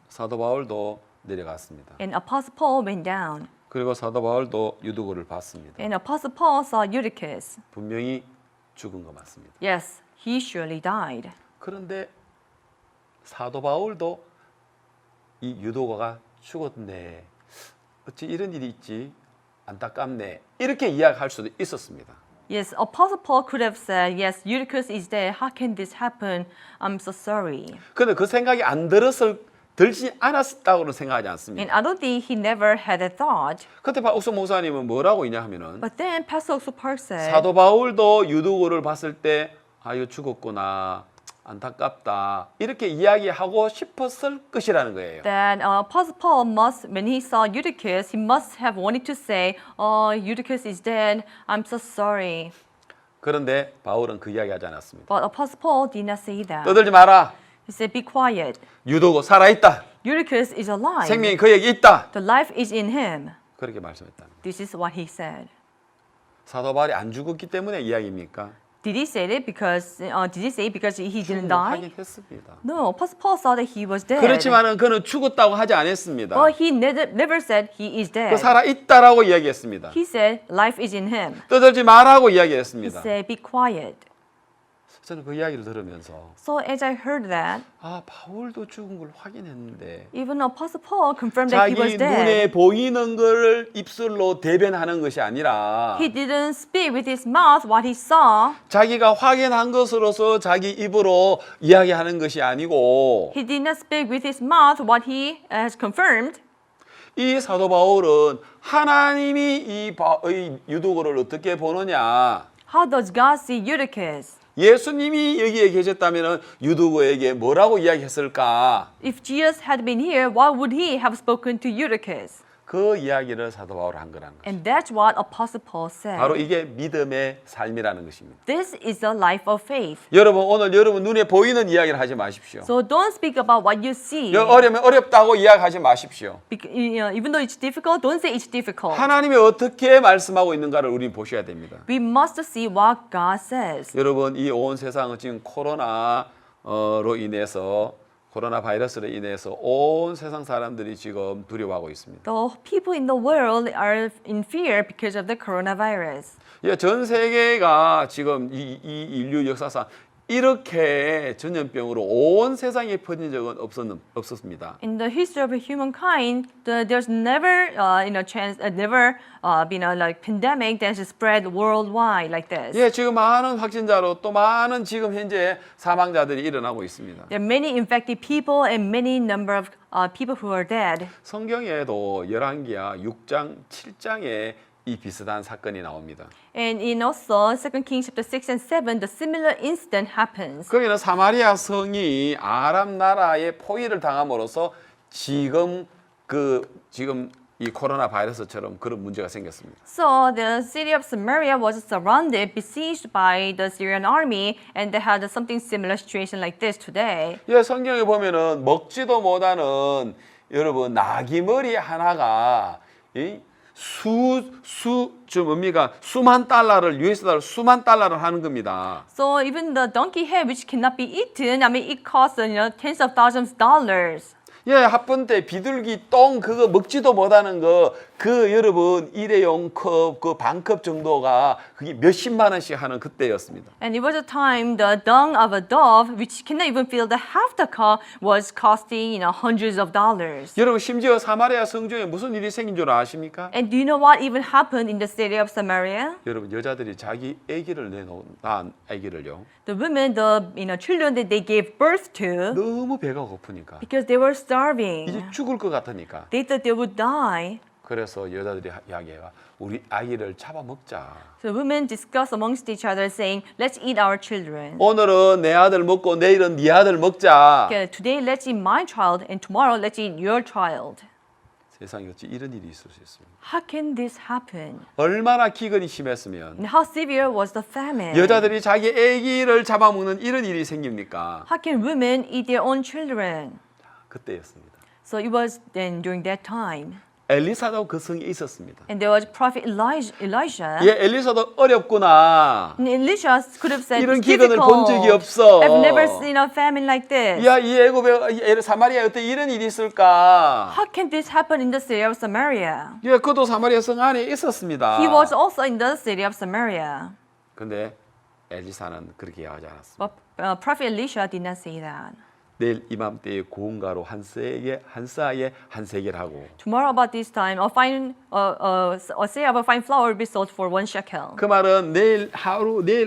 사도 바울도 내려갔습니다. And Apostle Paul went down. 그리고 사도 바울도 유도고를 봤습니다. And Apostle Paul saw Eutychus. 분명히 죽은 거 맞습니다. Yes, he surely died. 그런데 사도 바울도 이 유도고가 죽었네. 어찌 이런 일이 있지? 안타깝네. 이렇게 이야기할 수도 있었습니다. Yes, Apostle Paul could have said, yes, Eutychus is dead. How can this happen? I'm so sorry. 그런데 그 생각이 들지 않았다고는 생각하지 않습니다. And I don't think he never had a thought. 그때 박옥수 목사님은 뭐라고 있냐 하면은 But then Pastor Oksu Park said, 사도 바울도 유도고를 봤을 때 아유 죽었구나 안타깝다 이렇게 이야기하고 싶었을 것이라는 거예요. that Apostle Paul must, when he saw Eutychus, he must have wanted to say, "Oh, Eutychus is dead. I'm so sorry." 그런데 바울은 그 이야기하지 않았습니다. But Apostle Paul did not say that. 떠들지 마라. He said, "Be quiet. 유도고 살아있다. Eutychus is alive. 생명이 그에게 있다. The life is in him." 그렇게 말씀했다. This is what he said. 사도 바울이 안 죽었기 때문에 이야기입니까? Did he say it because? Did he say it because he didn't 하긴 die? 했습니다. No, Apostle Paul saw that he was dead. 그렇지만은 그는 죽었다고 하지 않았습니다. But he never said he is 그 dead. 살아있다라고 이야기했습니다. He said life is in him. 떠들지 마라고 He 이야기했습니다. said, "Be quiet." 저는 그 이야기를 들으면서 So as I heard that, 아 바울도 죽은 걸 확인했는데 even Apostle Paul confirmed that he was 자기 dead. 눈에 보이는 걸 입술로 대변하는 것이 아니라 He didn't speak with his mouth what he saw. 자기가 확인한 것으로서 자기 입으로 이야기하는 것이 아니고 He did not speak with his mouth what he has confirmed. 이 사도 바울은 하나님이 이 유도고를 어떻게 보느냐 How does God see Eutychus? 예수님이 여기에 계셨다면 유도고에게 뭐라고 이야기했을까? If Jesus had been here, what would he have spoken to Eutychus? 그 이야기를 사도 바울이 한 거라는 거죠. And that's what Apostle Paul said. 바로 이게 믿음의 삶이라는 것입니다. This is the life of faith. 여러분 오늘 여러분 눈에 보이는 이야기를 하지 마십시오. So don't speak about what you see. 어려면 어렵다고 이야기하지 마십시오. Even though it's difficult, don't say it's difficult. 하나님이 어떻게 말씀하고 있는가를 우리는 보셔야 됩니다. We must see what God says. 여러분 이 온 세상은 지금 코로나 바이러스로 인해서 온 세상 사람들이 지금 두려워하고 있습니다. The people in the world are in fear because of the coronavirus. 예, 전 세계가 지금 이 인류 역사상 이렇게 전염병으로 온 세상에 퍼진 적은 없었습니다. In the history of humankind, there's never, been a like pandemic that has spread worldwide like this. 예, 지금 많은 확진자로 또 많은 지금 현재 사망자들이 일어나고 있습니다. There are many infected people and many number of people who are dead. 성경에도 열왕기하 6장, 7장에 이 비슷한 사건이 나옵니다. And in also 2 Kings chapter 6 and 7, the similar incident happens. 거기는 사마리아 성이 아람 나라의 포위를 당함으로써 지금 이 코로나 바이러스처럼 그런 문제가 생겼습니다. So the city of Samaria was surrounded, besieged by the Syrian army, and they had something similar situation like this today. 예, 성경에 보면은 먹지도 못하는 여러분 나귀 머리 하나가 뭡니까? 수만 달러를 US 달러 수만 달러를 하는 겁니다. So even the donkey head, which cannot be eaten, I mean, it costs tens of thousands of dollars. 예, 합분 때 비둘기 똥 그거 먹지도 못하는 그 여러분 일회용 컵 그 반컵 정도가 그게 몇십만 원씩 하는 그때였습니다. And it was a time the dung of a dove, which cannot even fill the half the cup, was costing hundreds of dollars. 여러분 심지어 사마리아 성중에 무슨 일이 생긴 줄 아십니까? And do you know what even happened in the city of Samaria? 여러분 여자들이 자기 아기를 낳은 아기를요. The women, the children that they gave birth to, 너무 배가 고프니까 because they were starving. 이제 죽을 것 같으니까 They thought they would die. 그래서 여자들이 이야기해요. 우리 아기를 잡아먹자. So women discuss amongst each other, saying, "Let's eat our children. 오늘은 내 아들 먹고 내일은 네 아들 먹자. Okay, today let's eat my child, and tomorrow let's eat your child." 세상에 어찌 이런 일이 있을 수 있습니까? How can this happen? 얼마나 기근이 심했으면 And how severe was the famine? 여자들이 자기 아기를 잡아먹는 이런 일이 생깁니까? How can women eat their own children? 그때였습니다. So it was then during that time. 엘리사도 그 성에 있었습니다. And there was prophet Elijah. 예, 엘리사도 어렵구나. And Elisha could have said, 이런 "It's 기근을 본 적이 difficult. 없어. I've never seen a famine like this. 야, 이 애굽에 사마리아에 어떻게 이런 일이 있을까? How can this happen in the city of Samaria?" 예, 그도 사마리아 성 안에 있었습니다. He was also in the city of Samaria. 근데 엘리사는 그렇게 하지 않았습니다. But prophet Elisha did not say that. 내일 이맘때에 고운가루 한 싸에 한 세겔 하고 Tomorrow about this time, a say of a fine flour will be sold for 1 shekel. 그 말은 내일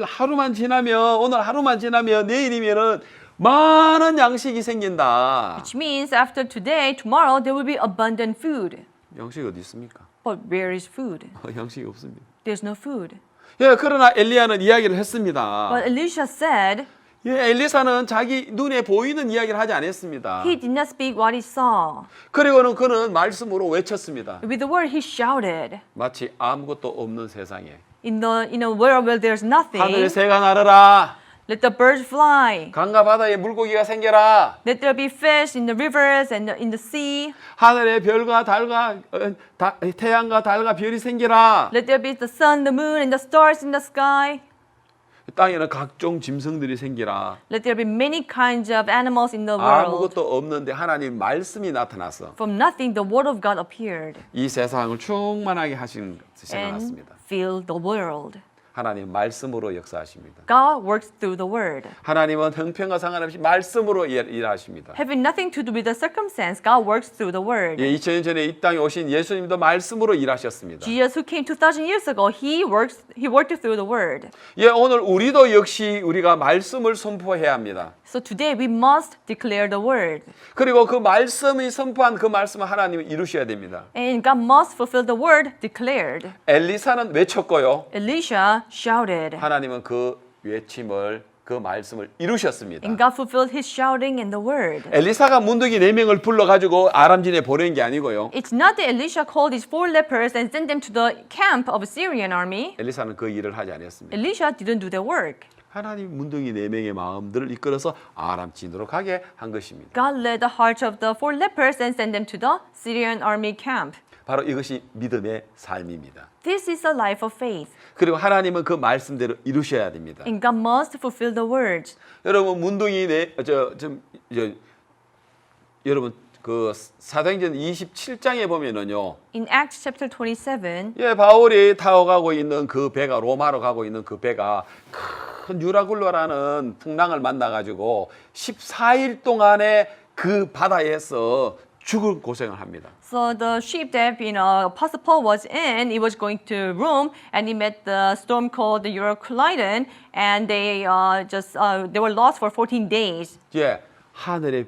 하루만 지나면 오늘 하루만 지나면 내일이면은 많은 양식이 생긴다. Which means after today, tomorrow there will be abundant food. 양식이 어디 있습니까? But where is food? 양식이 없습니다. There's no food. 예, 그러나 엘리야는 이야기를 했습니다. But Elisha said 예, 엘리사는 자기 눈에 보이는 이야기를 하지 않았습니다. he did not speak what he saw. 그리고는 그는 말씀으로 외쳤습니다. With the word he shouted. 마치 아무것도 없는 세상에 In a world where there's nothing, 하늘에 새가 날아라. let the birds fly. 강과 바다에 물고기가 생겨라. Let there be fish in the rivers and in the sea. 하늘에 별과 달과 태양과 달과 별이 생겨라. Let there be the sun, the moon, and the stars in the sky. 땅에는 각종 짐승들이 생기라. Let there be many kinds of animals in the world. 아무것도 없는데 하나님 말씀이 나타났어. From nothing, the word of God appeared 이 세상을 충만하게 하신 and 생각났습니다. filled the world. 하나님 말씀으로 역사하십니다. God works through the word. 하나님은 형편과 상관없이 말씀으로 일하십니다. Having nothing to do with the circumstance, God works through the word. 예, 2000년 전에 이 땅에 오신 예수님도 말씀으로 일하셨습니다. Jesus, who came 2,000 years ago, he worked through the word. 예, 오늘 우리도 역시 우리가 말씀을 선포해야 합니다. So today we must declare the word. 그리고 그 말씀이 선포한 그 말씀을 하나님은 이루셔야 됩니다. And God must fulfill the word declared. 엘리사는 외쳤고요. Elisha shouted. 하나님은 그 외침을 그 말씀을 이루셨습니다. And God fulfilled his shouting in the word. 엘리사가 문둥이 4명을 불러가지고 아람진에 보낸 게 아니고요. It's not that Elisha called his 4 lepers and sent them to the camp of a Syrian army. 엘리사는 그 일을 하지 않았습니다. Elisha didn't do their work. 하나님 문둥이 4명의 마음들을 이끌어서 아람진으로 가게 한 것입니다. God led the hearts of the 4 lepers and sent them to the Syrian army camp. 바로 이것이 믿음의 삶입니다. This is a life of faith. 그리고 하나님은 그 말씀대로 이루셔야 됩니다. And God must fulfill the words. 여러분 문둥이 여러분 그 사도행전 27장에 보면은요. In Acts chapter 27, 예, 바울이 타고 가고 있는 그 배가 로마로 가고 있는 그 배가 큰 유라굴로라는 풍랑을 만나 가지고 14일 동안에 그 바다에서 죽을 고생을 합니다. so the ship that Apostle Paul was in, it was going to Rome, and he met the storm called the Euroclydon, and they were lost for 14 days. 예, 하늘의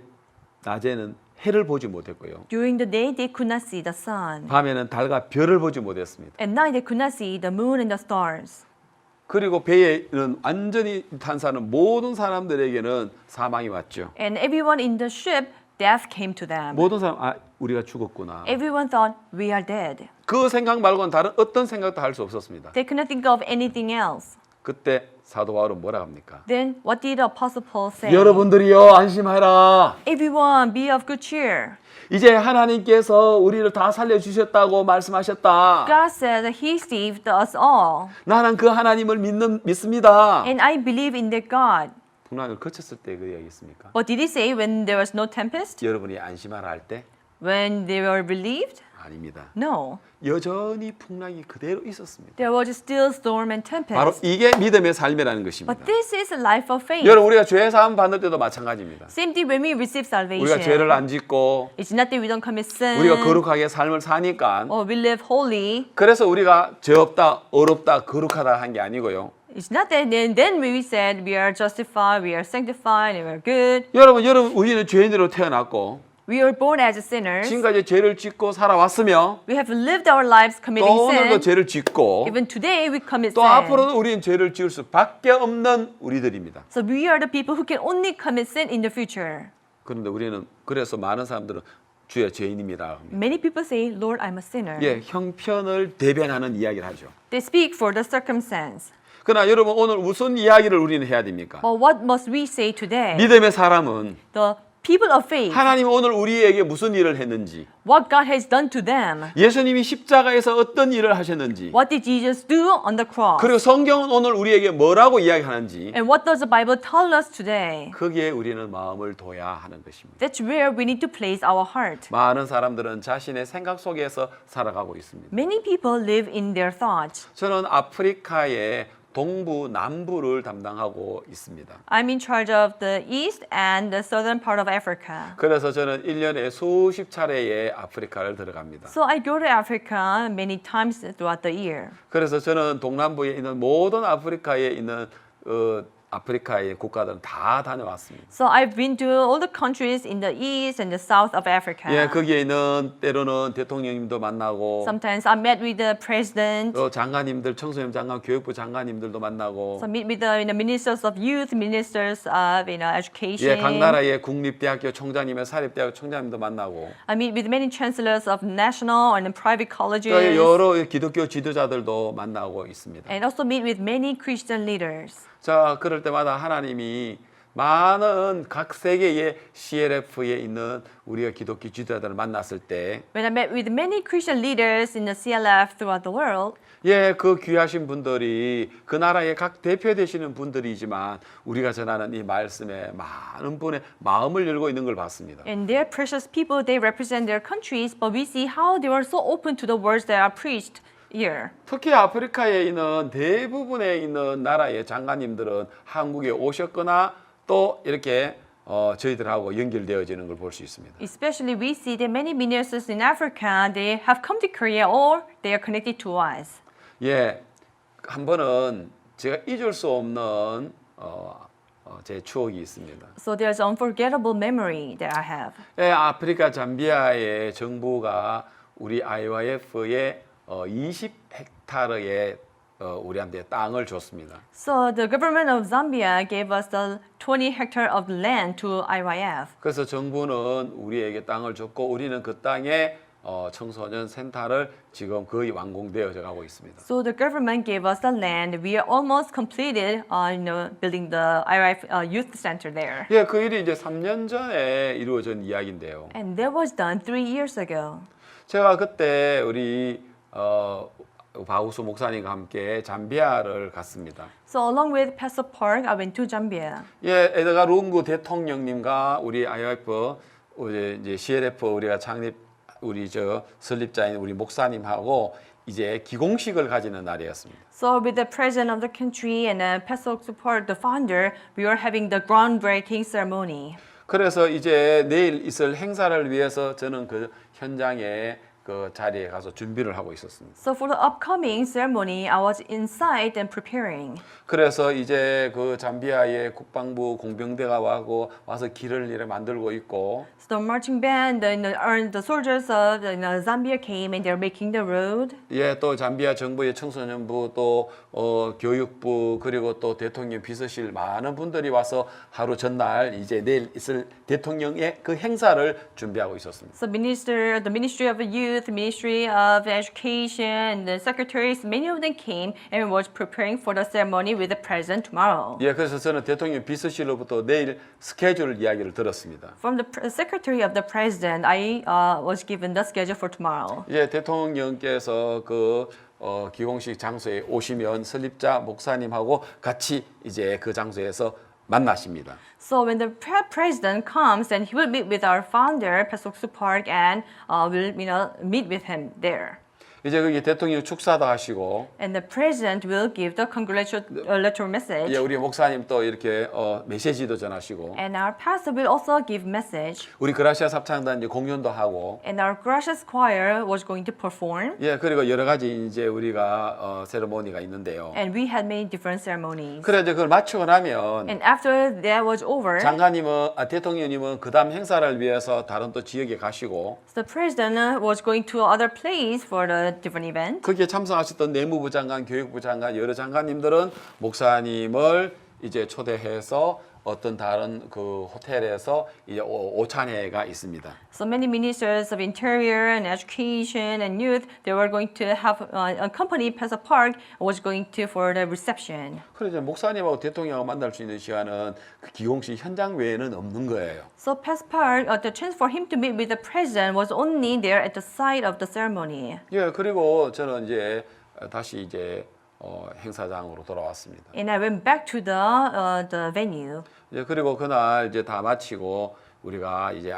낮에는 해를 보지 못했고요. During the day, they could not see the sun. 밤에는 달과 별을 보지 못했습니다. At night, they could not see the moon and the stars. 그리고 배에는 완전히 탄 사람 모든 사람들에게는 사망이 왔죠. And everyone in the ship death came to them. 모든 사람 우리가 죽었구나. Everyone thought we are dead. 그 생각 말고는 다른 어떤 생각도 할 수 없었습니다. They could not think of anything else. 그때 사도 바울은 뭐라 합니까? Then what did the Apostle Paul say? 여러분들이요 안심하라. Everyone be of good cheer. 이제 하나님께서 우리를 다 살려주셨다고 말씀하셨다. God said that He saved us all. 나는 그 하나님을 믿습니다. And I believe in that God. 풍랑을 거쳤을 때 그 얘기했습니까? What did He say when there was no tempest? 여러분이 안심하라 할 때? When they were relieved? 아닙니다. No. 여전히 풍랑이 그대로 있었습니다. There was still storm and tempest. 바로 이게 믿음의 삶이라는 것입니다. But this is a life of faith. 여러분 우리가 죄 사함 받을 때도 마찬가지입니다. Same thing when we receive salvation. 우리가 죄를 안 짓고 It's not that we don't commit sin. 우리가 거룩하게 삶을 사니까 or we live holy. 그래서 우리가 죄 없다, 어렵다, 거룩하다 한 게 아니고요. It's not that then we said we are justified, we are sanctified, and we are good. 여러분 우리는 죄인으로 태어났고 We were born as sinners. 지금까지 죄를 짓고 살아왔으며 We have lived our lives committing 또 오늘도 sin. 죄를 짓고 Even today we commit 또 sin. 앞으로도 우리는 죄를 지을 수밖에 없는 우리들입니다. So we are the people who can only commit sin in the future. 그런데 우리는 그래서 많은 사람들은 주의 죄인입니다. Many people say, Lord, I'm a sinner. 예, 형편을 대변하는 이야기를 하죠. They speak for the circumstance. 그러나 여러분 오늘 무슨 이야기를 우리는 해야 됩니까? But what must we say today? 믿음의 사람은 The people of faith, 하나님 오늘 우리에게 무슨 일을 했는지, what God has done to them. 예수님이 십자가에서 어떤 일을 하셨는지, What did Jesus do on the cross? 그리고 성경은 오늘 우리에게 뭐라고 이야기하는지 And what does the Bible tell us today? 거기에 우리는 마음을 둬야 하는 것입니다. That's where we need to place our heart. 많은 사람들은 자신의 생각 속에서 살아가고 있습니다. Many people live in their thoughts. 저는 아프리카의 동부, 남부를 담당하고 있습니다. I'm in charge of the east and the southern part of Africa. 그래서 저는 1년에 수십 차례의 아프리카를 들어갑니다. So I go to Africa many times throughout the year. 그래서 저는 동남부에 있는 모든 아프리카에 있는 아프리카의 국가들은 다 다녀왔습니다. So I've been to all the countries in the east and the south of Africa. 예, 거기에 있는 때로는 대통령님도 만나고 Sometimes I met with the president. 또 장관님들, 청소년 장관, 교육부 장관님들도 만나고 So meet with the ministers of youth, ministers of education. 예, 각 나라의 국립대학교 총장님의 사립대학교 총장님도 만나고 I meet with many chancellors of national and private colleges. 또 여러 기독교 지도자들도 만나고 있습니다. And also meet with many Christian leaders. 자, 그럴 때마다 하나님이 많은 각 세계의 CLF에 있는 우리가 기독교 지도자들을 만났을 때 When I met with many Christian leaders in the CLF throughout the world, 예, 그 귀하신 분들이 그 나라의 각 대표 되시는 분들이지만 우리가 전하는 이 말씀에 많은 분의 마음을 열고 있는 걸 봤습니다. and they're precious people, they represent their countries, but we see how they were so open to the words that are preached here. 특히 아프리카에 있는 대부분에 있는 나라의 장관님들은 한국에 오셨거나 또 이렇게 저희들하고 연결되어지는 걸 볼 수 있습니다. Especially we see that many ministers in Africa, they have come to Korea or they are connected to us. 예, 한 번은 제가 잊을 수 없는 제 추억이 있습니다. So there's an unforgettable memory that I have. 예, 아프리카 잠비아의 정부가 우리 IYF에 20헥타르의 우리한테 땅을 줬습니다. So the government of Zambia gave us the 20 hectare of land to IYF. 그래서 정부는 우리에게 땅을 줬고 우리는 그 땅에 청소년 센터를 지금 거의 완공되어져 가고 있습니다. So the government gave us the land. We are almost completed, building the IYF youth center there. 예, 그 일이 이제 3년 전에 이루어진 이야기인데요. And that was done 3 years ago. 제가 그때 우리 바우수 목사님과 함께 잠비아를 갔습니다. So along with Pastor Park, I went to Zambia. 예, 에드가 룽구 대통령님과 우리 IYF 이제 CLF 우리가 우리 설립자인 우리 목사님하고 이제 기공식을 가지는 날이었습니다. So with the president of the country and Pastor Park, the founder, we were having the groundbreaking ceremony. 그래서 이제 내일 있을 행사를 위해서 저는 그 현장에 그 자리에 가서 준비를 하고 있었습니다. So for the upcoming ceremony, I was inside and preparing. 그래서 이제 그 잠비아의 국방부 공병대가 와서 길을 이렇게 만들고 있고 So the marching band, the soldiers of Zambia came and they're making the road. 예, 또 잠비아 정부의 청소년부 또 교육부 그리고 또 대통령 비서실 많은 분들이 와서 하루 전날 이제 내일 있을 대통령의 그 행사를 준비하고 있었습니다. So the Ministry of Youth, Ministry of Education, the secretaries, many of them came and was preparing for the ceremony with the president tomorrow. 예, 그래서 저는 대통령 비서실로부터 내일 스케줄 이야기를 들었습니다. From the secretary of the president, I was given the schedule for tomorrow. 이제 대통령께서 기공식 장소에 오시면 설립자 목사님하고 같이 이제 그 장소에서 만나십니다. So when the president comes, then he will meet with our founder, Pastor Suk Park, and will meet with him there. 이제 거기 대통령 축사도 하시고 And the president will give the congratulatory message. 예, 우리 목사님 또 이렇게 메시지도 전하시고 And our pastor will also give message. 우리 그라시아 합창단 이제 공연도 하고 And our gracious choir was going to perform. 예, 그리고 여러 가지 이제 우리가 세레모니가 있는데요. And we had many different ceremonies. 그래 이제 그걸 마치고 나면 And after that was over, 대통령님은 그다음 행사를 위해서 다른 또 지역에 가시고 the president was going to other place for the different event. 거기에 참석하셨던 내무부 장관, 교육부 장관 여러 장관님들은 목사님을 이제 초대해서 어떤 다른 그 호텔에서 이제 오찬회가 있습니다. So many ministers of interior and education and youth, they were going to have accompany Pastor Park was going to for the reception. 그래서 목사님하고 대통령하고 만날 수 있는 시간은 그 기공식 현장 외에는 없는 거예요. So Pastor Park, the chance for him to meet with the president was only there at the site of the ceremony. 예, 그리고 저는 이제 다시 이제 행사장으로 돌아왔습니다. And I went back to the venue. 예, 그리고 그날 이제 다 마치고 우리가 이제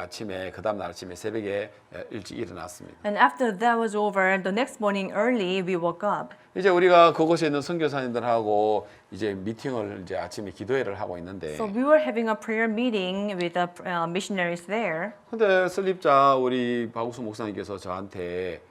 그다음 날 아침에 새벽에 일찍 일어났습니다. And after that was over, the next morning early we woke up. 이제 우리가 그곳에 있는 선교사님들하고 이제 미팅을 이제 아침에 기도회를 하고 있는데 So we were having a prayer meeting with the missionaries there. 근데 설립자 우리 박우수 목사님께서 저한테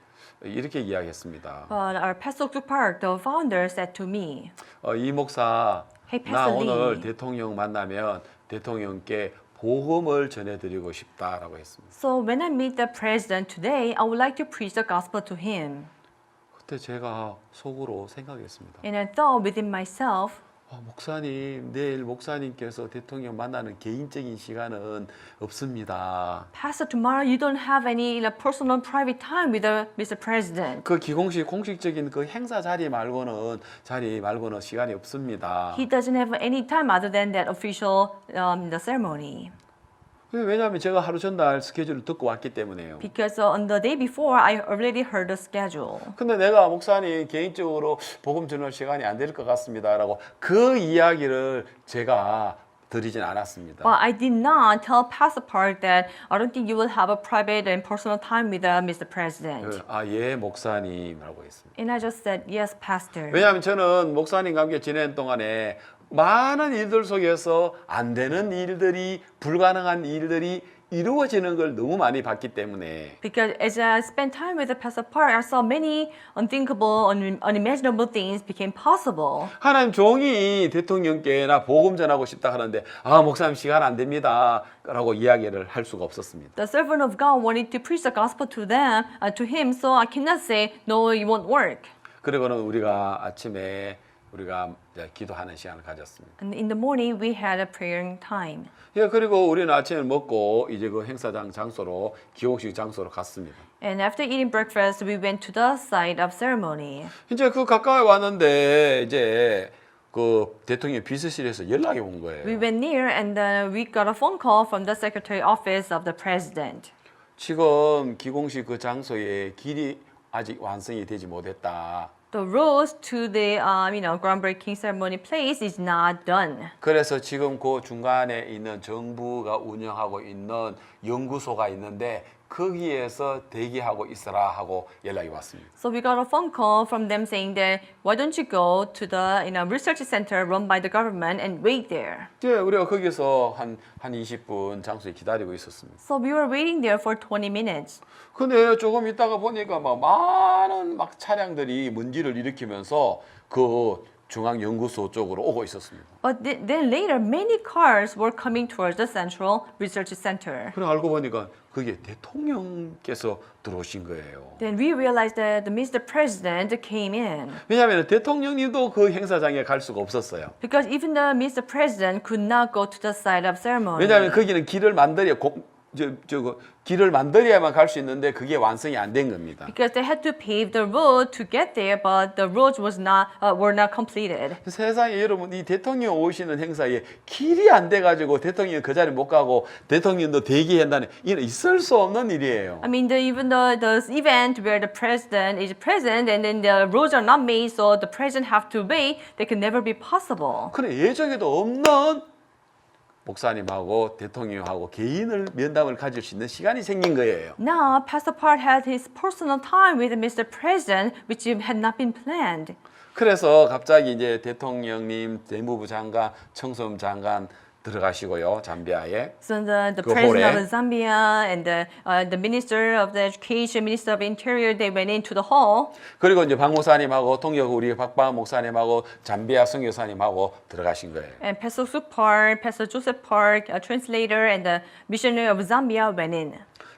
이렇게 이야기했습니다. But our Pastor Suk Park, the founder, said to me, 이 목사 Hey, 나 Pastor 오늘 Lee. 대통령 만나면 대통령께 복음을 전해드리고 싶다라고 했습니다. So when I meet the president today, I would like to preach the gospel to him. 그때 제가 속으로 생각했습니다. And I thought within myself, 목사님, 내일 목사님께서 대통령 만나는 개인적인 시간은 없습니다. Pastor, tomorrow you don't have any personal private time with Mr. President. 그 공식적인 그 행사 자리 말고는 시간이 없습니다. He doesn't have any time other than that official the ceremony. 왜냐하면 제가 하루 전날 스케줄을 듣고 왔기 때문에요. Because on the day before, I already heard the schedule. 근데 내가 목사님 개인적으로 복음 전할 시간이 안 될 것 같습니다라고 그 이야기를 제가 드리진 않았습니다. But I did not tell Pastor Park that I don't think you will have a private and personal time with Mr. President. 예, 목사님이라고 했습니다. And I just said, yes, Pastor. 왜냐하면 저는 목사님과 함께 지내는 동안에 많은 일들 속에서 안 되는 일들이 불가능한 일들이 이루어지는 걸 너무 많이 봤기 때문에 Because as I spent time with the Pastor Park, I saw many unthinkable, unimaginable things became possible. 하나님 종이 대통령께 나 복음 전하고 싶다 하는데 목사님 시간 안 됩니다 라고 이야기를 할 수가 없었습니다. The servant of God wanted to preach the gospel to him, so I cannot say, no, it won't work. 그리고는 우리가 아침에 우리가 기도하는 시간을 가졌습니다. And in the morning, we had a prayer time. 예, 그리고 우리는 아침을 먹고 이제 그 행사장 장소로 기록식 장소로 갔습니다. And after eating breakfast, we went to the site of ceremony. 이제 그 가까이 왔는데 이제 그 대통령 비서실에서 연락이 온 거예요. We went near and we got a phone call from the secretary office of the president. 지금 기공식 그 장소에 길이 아직 완성이 되지 못했다. The roads to the groundbreaking ceremony place is not done. 그래서 지금 그 중간에 있는 정부가 운영하고 있는 연구소가 있는데 거기에서 대기하고 있어라 하고 연락이 왔습니다. So we got a phone call from them saying that why don't you go to the research center run by the government and wait there. 예, 우리가 거기서 한 20분 장소에 기다리고 있었습니다. So we were waiting there for 20 minutes. 근데 조금 있다가 보니까 막 많은 막 차량들이 먼지를 일으키면서 그 중앙연구소 쪽으로 오고 있었습니다. But then later, many cars were coming towards the Central Research Center. 그래 알고 보니까 그게 대통령께서 들어오신 거예요. Then we realized that the Mr. President came in. 왜냐하면 대통령님도 그 행사장에 갈 수가 없었어요. Because even the Mr. President could not go to the site of ceremony. 왜냐하면 거기는 길을 만들어야 길을 만들어야만 갈 수 있는데 그게 완성이 안 된 겁니다. Because they had to pave the road to get there, but the roads were not completed. 세상에 여러분 이 대통령 오시는 행사에 길이 안 돼가지고 대통령 그 자리 못 가고 대통령도 대기한다는 이는 있을 수 없는 일이에요. I mean, even the event where the president is present and then the roads are not made, so the president have to wait, that can never be possible. 그래 예정에도 없는 목사님하고 대통령하고 개인을 면담을 가질 수 있는 시간이 생긴 거예요. Now, Pastor Park had his personal time with Mr. President, which had not been planned. 그래서 갑자기 이제 대통령님, 내무부 장관, 청소년 장관 들어가시고요, 잠비아에. So the 그 president 홀에. of Zambia and the minister of the education, minister of interior, they went into the hall. 그리고 이제 박 목사님하고 통역 우리 박박 목사님하고 잠비아 선교사님하고 들어가신 거예요. And Pastor Suk Park, Pastor Joseph Park, a translator, and the missionary of Zambia went in.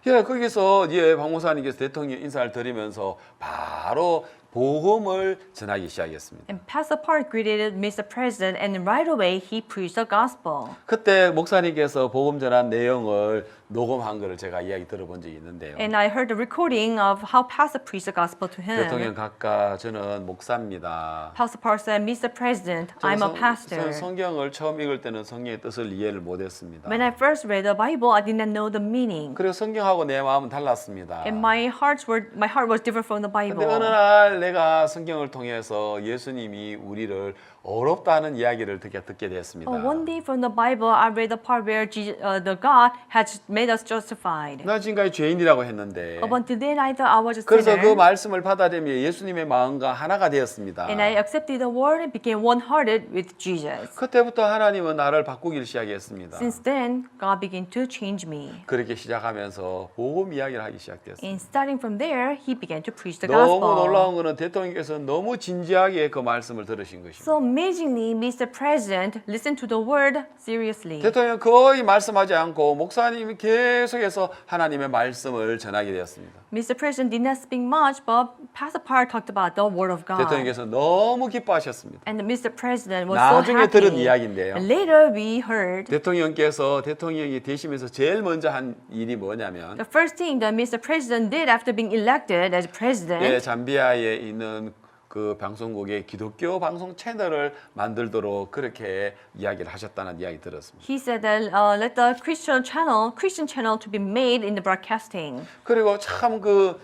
예, 거기서 박 목사님께서 대통령 인사를 드리면서 바로 복음을 전하기 시작했습니다. And Pastor Park greeted Mr. President, and right away he preached the gospel. 그때 목사님께서 복음 전한 내용을 녹음한 거를 제가 이야기 들어본 적이 있는데요. And I heard the recording of how Pastor preached the gospel to him. 대통령 각하 저는 목사입니다. Pastor Park said, Mr. President, I'm a pastor. 성경을 처음 읽을 때는 성경의 뜻을 이해를 못했습니다. When I first read the Bible, I did not know the meaning. 그리고 성경하고 내 마음은 달랐습니다. And my heart was different from the 근데 Bible. 어느 날 내가 성경을 통해서 예수님이 우리를 어렵다는 이야기를 듣게 됐습니다. One day from the Bible, I read the part where the God has made us justified. 나 지금까지 죄인이라고 했는데 Up until then, I thought I was a 그래서 그 sinner. 말씀을 받아들이며 예수님의 마음과 하나가 되었습니다. And I accepted the word and became one-hearted with Jesus. 그때부터 하나님은 나를 바꾸기를 시작했습니다. Since then, God began to change me. 그렇게 시작하면서 복음 이야기를 하기 시작됐습니다. And starting from there, he began to preach the 너무 gospel. 놀라운 것은 대통령께서 너무 진지하게 그 말씀을 들으신 것입니다. So amazingly, Mr. President listened to the word seriously. 대통령 거의 말씀하지 않고 목사님이 계속해서 하나님의 말씀을 전하게 되었습니다. Mr. President did not speak much, but Pastor Park talked about the word of God. 대통령께서 너무 기뻐하셨습니다. And Mr. President was so 나중에 들은 happy. 이야기인데요. And later we heard 대통령께서 대통령이 되시면서 제일 먼저 한 일이 뭐냐면 the first thing that Mr. President did after being elected as president. 잠비아에 있는 그 방송국의 기독교 방송 채널을 만들도록 그렇게 이야기를 하셨다는 이야기 들었습니다. He said that let the Christian channel to be made in the broadcasting. 그리고 참 그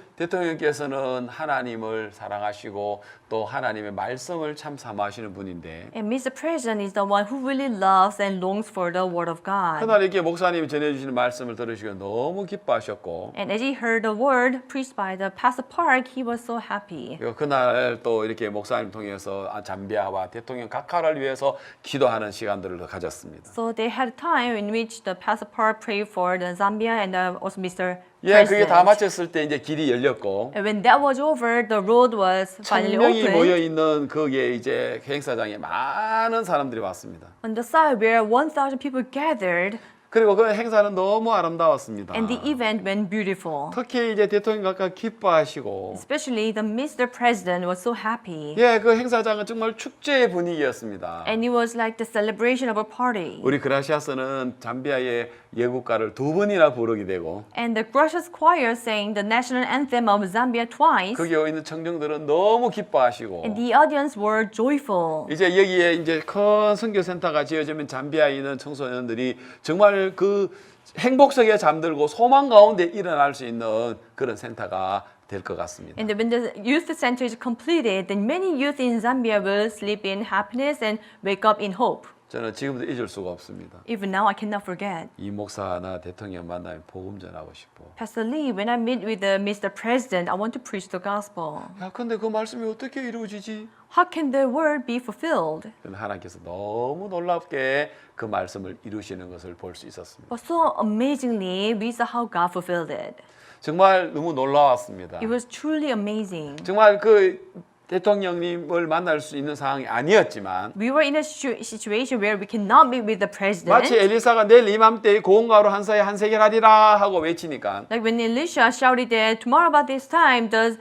대통령께서는 하나님을 사랑하시고 또 하나님의 말씀을 참 사모하시는 분인데 And Mr. President is the one who really loves and longs for the word of God. 그날 이렇게 목사님이 전해주시는 말씀을 들으시고 너무 기뻐하셨고 And as he heard the word preached by the Pastor Park, he was so happy. 그리고 그날 또 이렇게 목사님 통해서 잠비아와 대통령 각하를 위해서 기도하는 시간들을 가졌습니다. So they had a time in which the Pastor Park prayed for the Zambia and also Mr. 예, 그게 다 President. 마쳤을 때 이제 길이 열렸고 And when that was over, the road was finally 1,000명이 모여 opened. 있는 거기에 이제 행사장에 많은 사람들이 왔습니다. On the side where 1,000 people gathered, 그리고 그 행사는 너무 아름다웠습니다. and the event went beautiful. 특히 이제 대통령 각하 기뻐하시고 Especially the Mr. President was so happy. 예, 그 행사장은 정말 축제의 분위기였습니다. And it was like the celebration of a party. 우리 그라시아스는 잠비아의 예국가를 2번이나 부르게 되고 And the gracious choir sang the national anthem of Zambia twice. 거기 있는 청중들은 너무 기뻐하시고 And the audience were joyful. 이제 여기에 이제 큰 선교센터가 지어지면 잠비아에 있는 청소년들이 정말 그 행복 속에 잠들고 소망 가운데 일어날 수 있는 그런 센터가 될 것 같습니다. And when the youth center is completed, then many youth in Zambia will sleep in happiness and wake up in hope. 저는 지금도 잊을 수가 없습니다. Even now, I cannot forget. 이 목사나 대통령 만나면 복음 전하고 싶어. Pastor Lee, when I meet with Mr. President, I want to preach the gospel. 야, 근데 그 말씀이 어떻게 이루어지지? How can the word be fulfilled? 하나님께서 너무 놀랍게 그 말씀을 이루시는 것을 볼 수 있었습니다. But so amazingly, we saw how God fulfilled it. 정말 너무 놀라웠습니다. It was truly amazing. 정말 그 대통령님을 만날 수 있는 상황이 아니었지만 We were in a situation where we cannot meet with the president. 마치 엘리사가 내일 이맘때에 고운 가루 한 사에 한 세겔하리라 하고 외치니까 Like when Elisha shouted that tomorrow about this time, the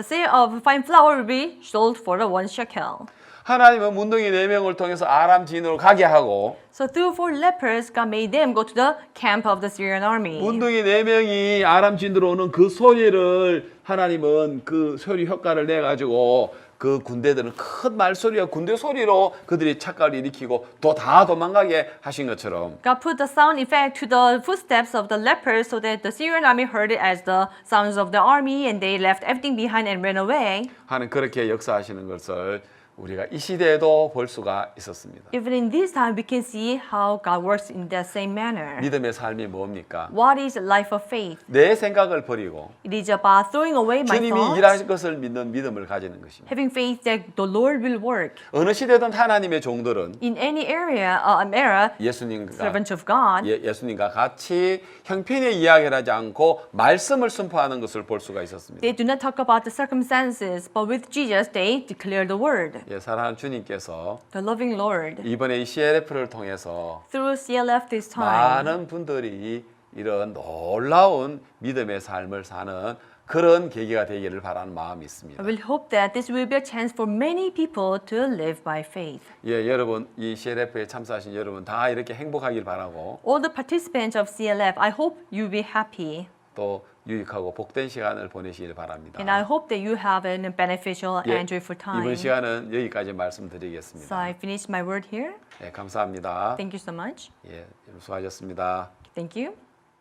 sale of fine flour will be sold for 1 shekel. 하나님은 문둥이 4명을 통해서 아람 진으로 가게 하고 So through 4 lepers, God made them go to the camp of the Syrian army. 문둥이 4명이 아람 진으로 오는 그 소리를 하나님은 그 소리 효과를 내 가지고 그 군대들은 큰 말소리와 군대 소리로 그들이 착각을 일으키고 또 다 도망가게 하신 것처럼 God put the sound effect to the footsteps of the lepers so that the Syrian army heard it as the sounds of the army and they left everything behind and ran away. 하는 그렇게 역사하시는 것을 우리가 이 시대에도 볼 수가 있었습니다. Even in this time, we can see how God works in that same manner. 믿음의 삶이 뭡니까? What is a life of faith? 내 생각을 버리고 It is about throwing away my 주님이 thoughts, 일하실 것을 믿는 믿음을 가지는 것입니다. having faith that the Lord will work. 어느 시대든 하나님의 종들은 In any era, 예수님과 servant of God, 예수님과 같이 형편의 이야기를 하지 않고 말씀을 선포하는 것을 볼 수가 있었습니다. they do not talk about the circumstances, but with Jesus, they declare the word. 예, 사랑하는 주님께서 The loving Lord. 이번에 이 CLF를 통해서 Through CLF this time, 많은 분들이 이런 놀라운 믿음의 삶을 사는 그런 계기가 되기를 바라는 마음이 있습니다. I will hope that this will be a chance for many people to live by faith. 예, 여러분 이 CLF에 참석하신 여러분 다 이렇게 행복하길 바라고 All the participants of CLF, I hope you will be happy. 또 유익하고 복된 시간을 보내시길 바랍니다. And I hope that you have a beneficial 예, and joyful time. 이번 시간은 여기까지 So 말씀드리겠습니다. I finish my word here. 예, 감사합니다. Thank you so much. 예, 여러분 수고하셨습니다. Thank you.